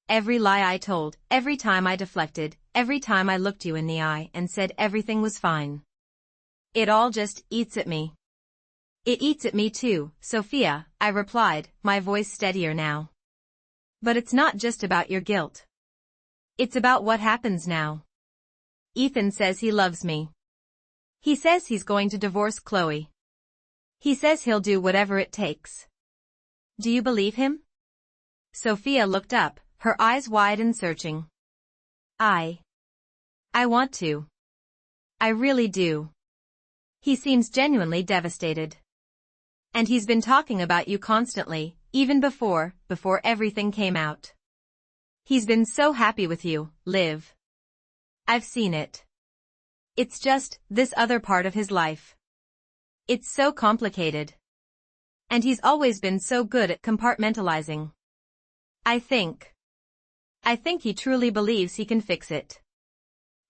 Every lie I told, every time I deflected, every time I looked you in the eye and said everything was fine. It all just eats at me. It eats at me too, Sophia, I replied, my voice steadier now. But it's not just about your guilt. It's about what happens now. Ethan says he loves me. He says he's going to divorce Chloe. He says he'll do whatever it takes. Do you believe him? Sophia looked up, her eyes wide and searching. I want to. I really do. He seems genuinely devastated. And he's been talking about you constantly, even before everything came out. He's been so happy with you, Liv. I've seen it. It's just, this other part of his life. It's so complicated. And he's always been so good at compartmentalizing. I think he truly believes he can fix it.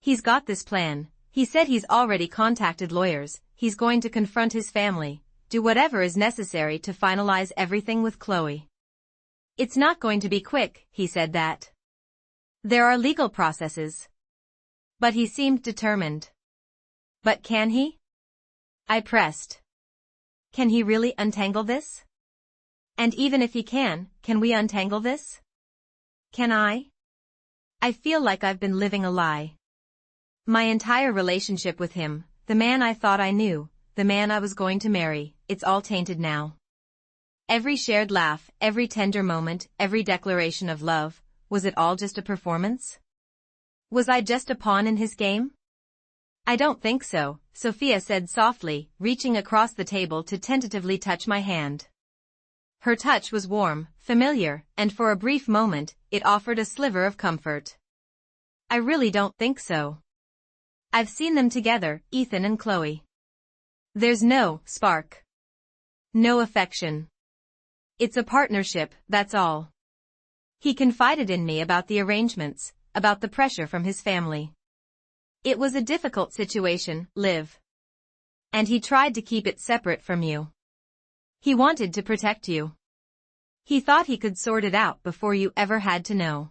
He's got this plan. He said he's already contacted lawyers, he's going to confront his family, do whatever is necessary to finalize everything with Chloe. It's not going to be quick, he said that. There are legal processes. But he seemed determined. But can he? I pressed. Can he really untangle this? And even if he can we untangle this? Can I? I feel like I've been living a lie. My entire relationship with him, the man I thought I knew, the man I was going to marry, it's all tainted now. Every shared laugh, every tender moment, every declaration of love, was it all just a performance? Was I just a pawn in his game? I don't think so, Sophia said softly, reaching across the table to tentatively touch my hand. Her touch was warm, familiar, and for a brief moment, it offered a sliver of comfort. I really don't think so. I've seen them together, Ethan and Chloe. There's no spark. No affection. It's a partnership, that's all. He confided in me about the arrangements, about the pressure from his family. It was a difficult situation, Liv. And he tried to keep it separate from you. He wanted to protect you. He thought he could sort it out before you ever had to know.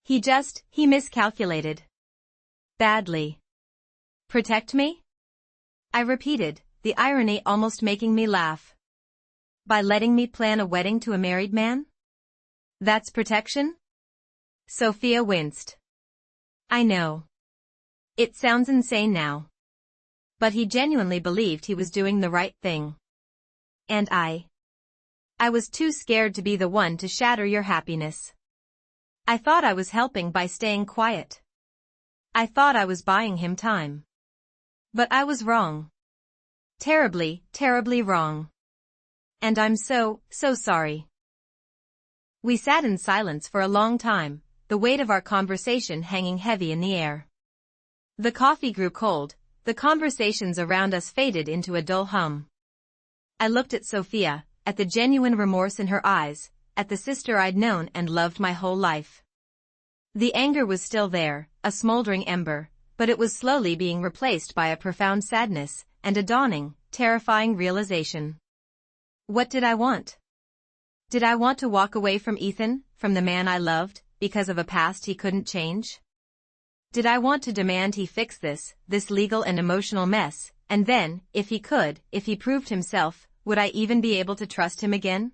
He miscalculated. Badly. Protect me? I repeated, the irony almost making me laugh. By letting me plan a wedding to a married man? That's protection? Sophia winced. I know. It sounds insane now. But he genuinely believed he was doing the right thing. And I was too scared to be the one to shatter your happiness. I thought I was helping by staying quiet. I thought I was buying him time. But I was wrong. Terribly, terribly wrong. And I'm so sorry. We sat in silence for a long time, the weight of our conversation hanging heavy in the air. The coffee grew cold, the conversations around us faded into a dull hum. I looked at Sophia, at the genuine remorse in her eyes, at the sister I'd known and loved my whole life. The anger was still there, a smoldering ember, but it was slowly being replaced by a profound sadness, and a dawning, terrifying realization. What did I want? Did I want to walk away from Ethan, from the man I loved, because of a past he couldn't change? Did I want to demand he fix this legal and emotional mess, and then, if he proved himself, would I even be able to trust him again?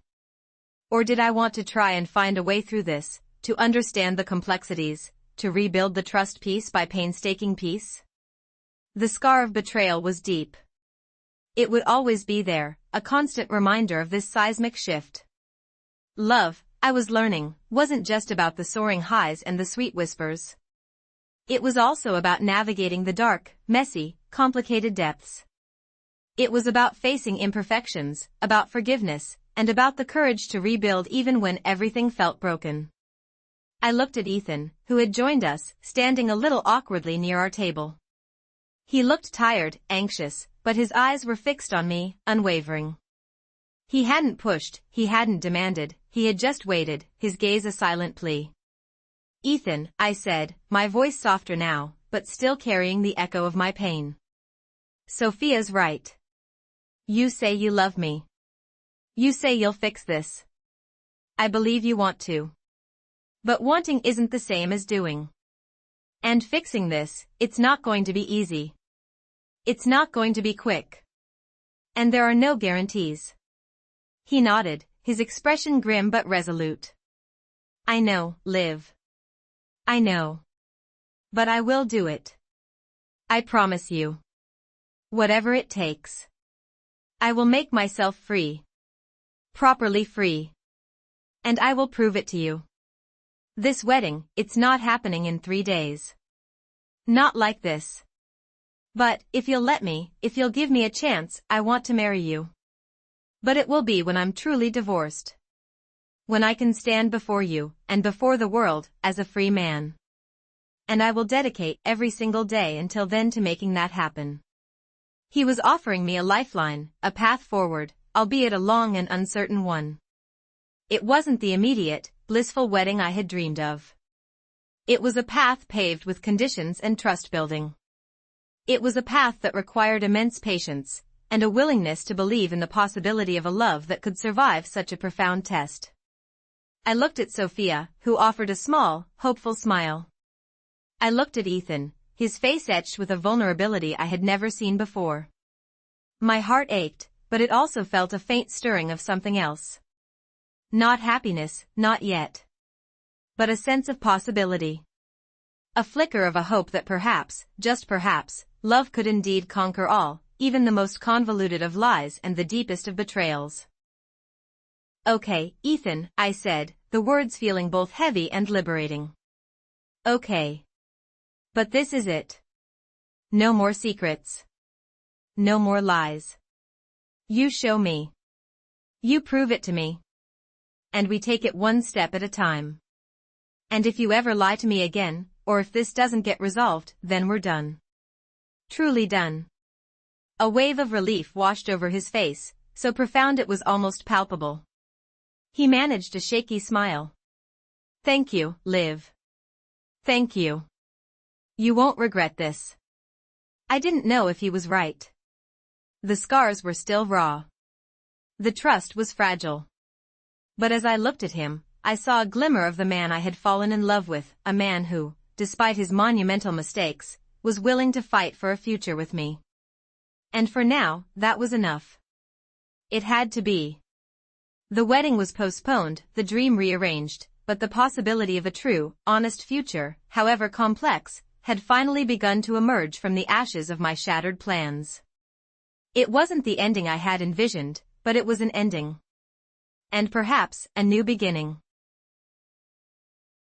Or did I want to try and find a way through this, to understand the complexities, to rebuild the trust piece by painstaking piece? The scar of betrayal was deep. It would always be there, a constant reminder of this seismic shift. Love, I was learning, wasn't just about the soaring highs and the sweet whispers. It was also about navigating the dark, messy, complicated depths. It was about facing imperfections, about forgiveness, and about the courage to rebuild even when everything felt broken. I looked at Ethan, who had joined us, standing a little awkwardly near our table. He looked tired, anxious, but his eyes were fixed on me, unwavering. He hadn't pushed, he hadn't demanded, he had just waited, his gaze a silent plea. Ethan, I said, my voice softer now, but still carrying the echo of my pain. Sophia's right. You say you love me. You say you'll fix this. I believe you want to. But wanting isn't the same as doing. And fixing this, it's not going to be easy. It's not going to be quick. And there are no guarantees. He nodded, his expression grim but resolute. I know, Liv. I know. But I will do it. I promise you. Whatever it takes. I will make myself free. Properly free. And I will prove it to you. This wedding, it's not happening in 3 days. Not like this. But, if you'll let me, if you'll give me a chance, I want to marry you. But it will be when I'm truly divorced. When I can stand before you, and before the world, as a free man. And I will dedicate every single day until then to making that happen. He was offering me a lifeline, a path forward, albeit a long and uncertain one. It wasn't the immediate, blissful wedding I had dreamed of. It was a path paved with conditions and trust building. It was a path that required immense patience, and a willingness to believe in the possibility of a love that could survive such a profound test. I looked at Sophia, who offered a small, hopeful smile. I looked at Ethan, his face etched with a vulnerability I had never seen before. My heart ached, but it also felt a faint stirring of something else. Not happiness, not yet. But a sense of possibility. A flicker of a hope that perhaps, just perhaps, love could indeed conquer all, even the most convoluted of lies and the deepest of betrayals. Okay, Ethan, I said, the words feeling both heavy and liberating. Okay. But this is it. No more secrets. No more lies. You show me. You prove it to me. And we take it one step at a time. And if you ever lie to me again, or if this doesn't get resolved, then we're done. Truly done. A wave of relief washed over his face, so profound it was almost palpable. He managed a shaky smile. Thank you, Liv. Thank you. You won't regret this. I didn't know if he was right. The scars were still raw. The trust was fragile. But as I looked at him, I saw a glimmer of the man I had fallen in love with, a man who, despite his monumental mistakes, was willing to fight for a future with me. And for now, that was enough. It had to be. The wedding was postponed, the dream rearranged, but the possibility of a true, honest future, however complex, had finally begun to emerge from the ashes of my shattered plans. It wasn't the ending I had envisioned, but it was an ending. And perhaps, a new beginning.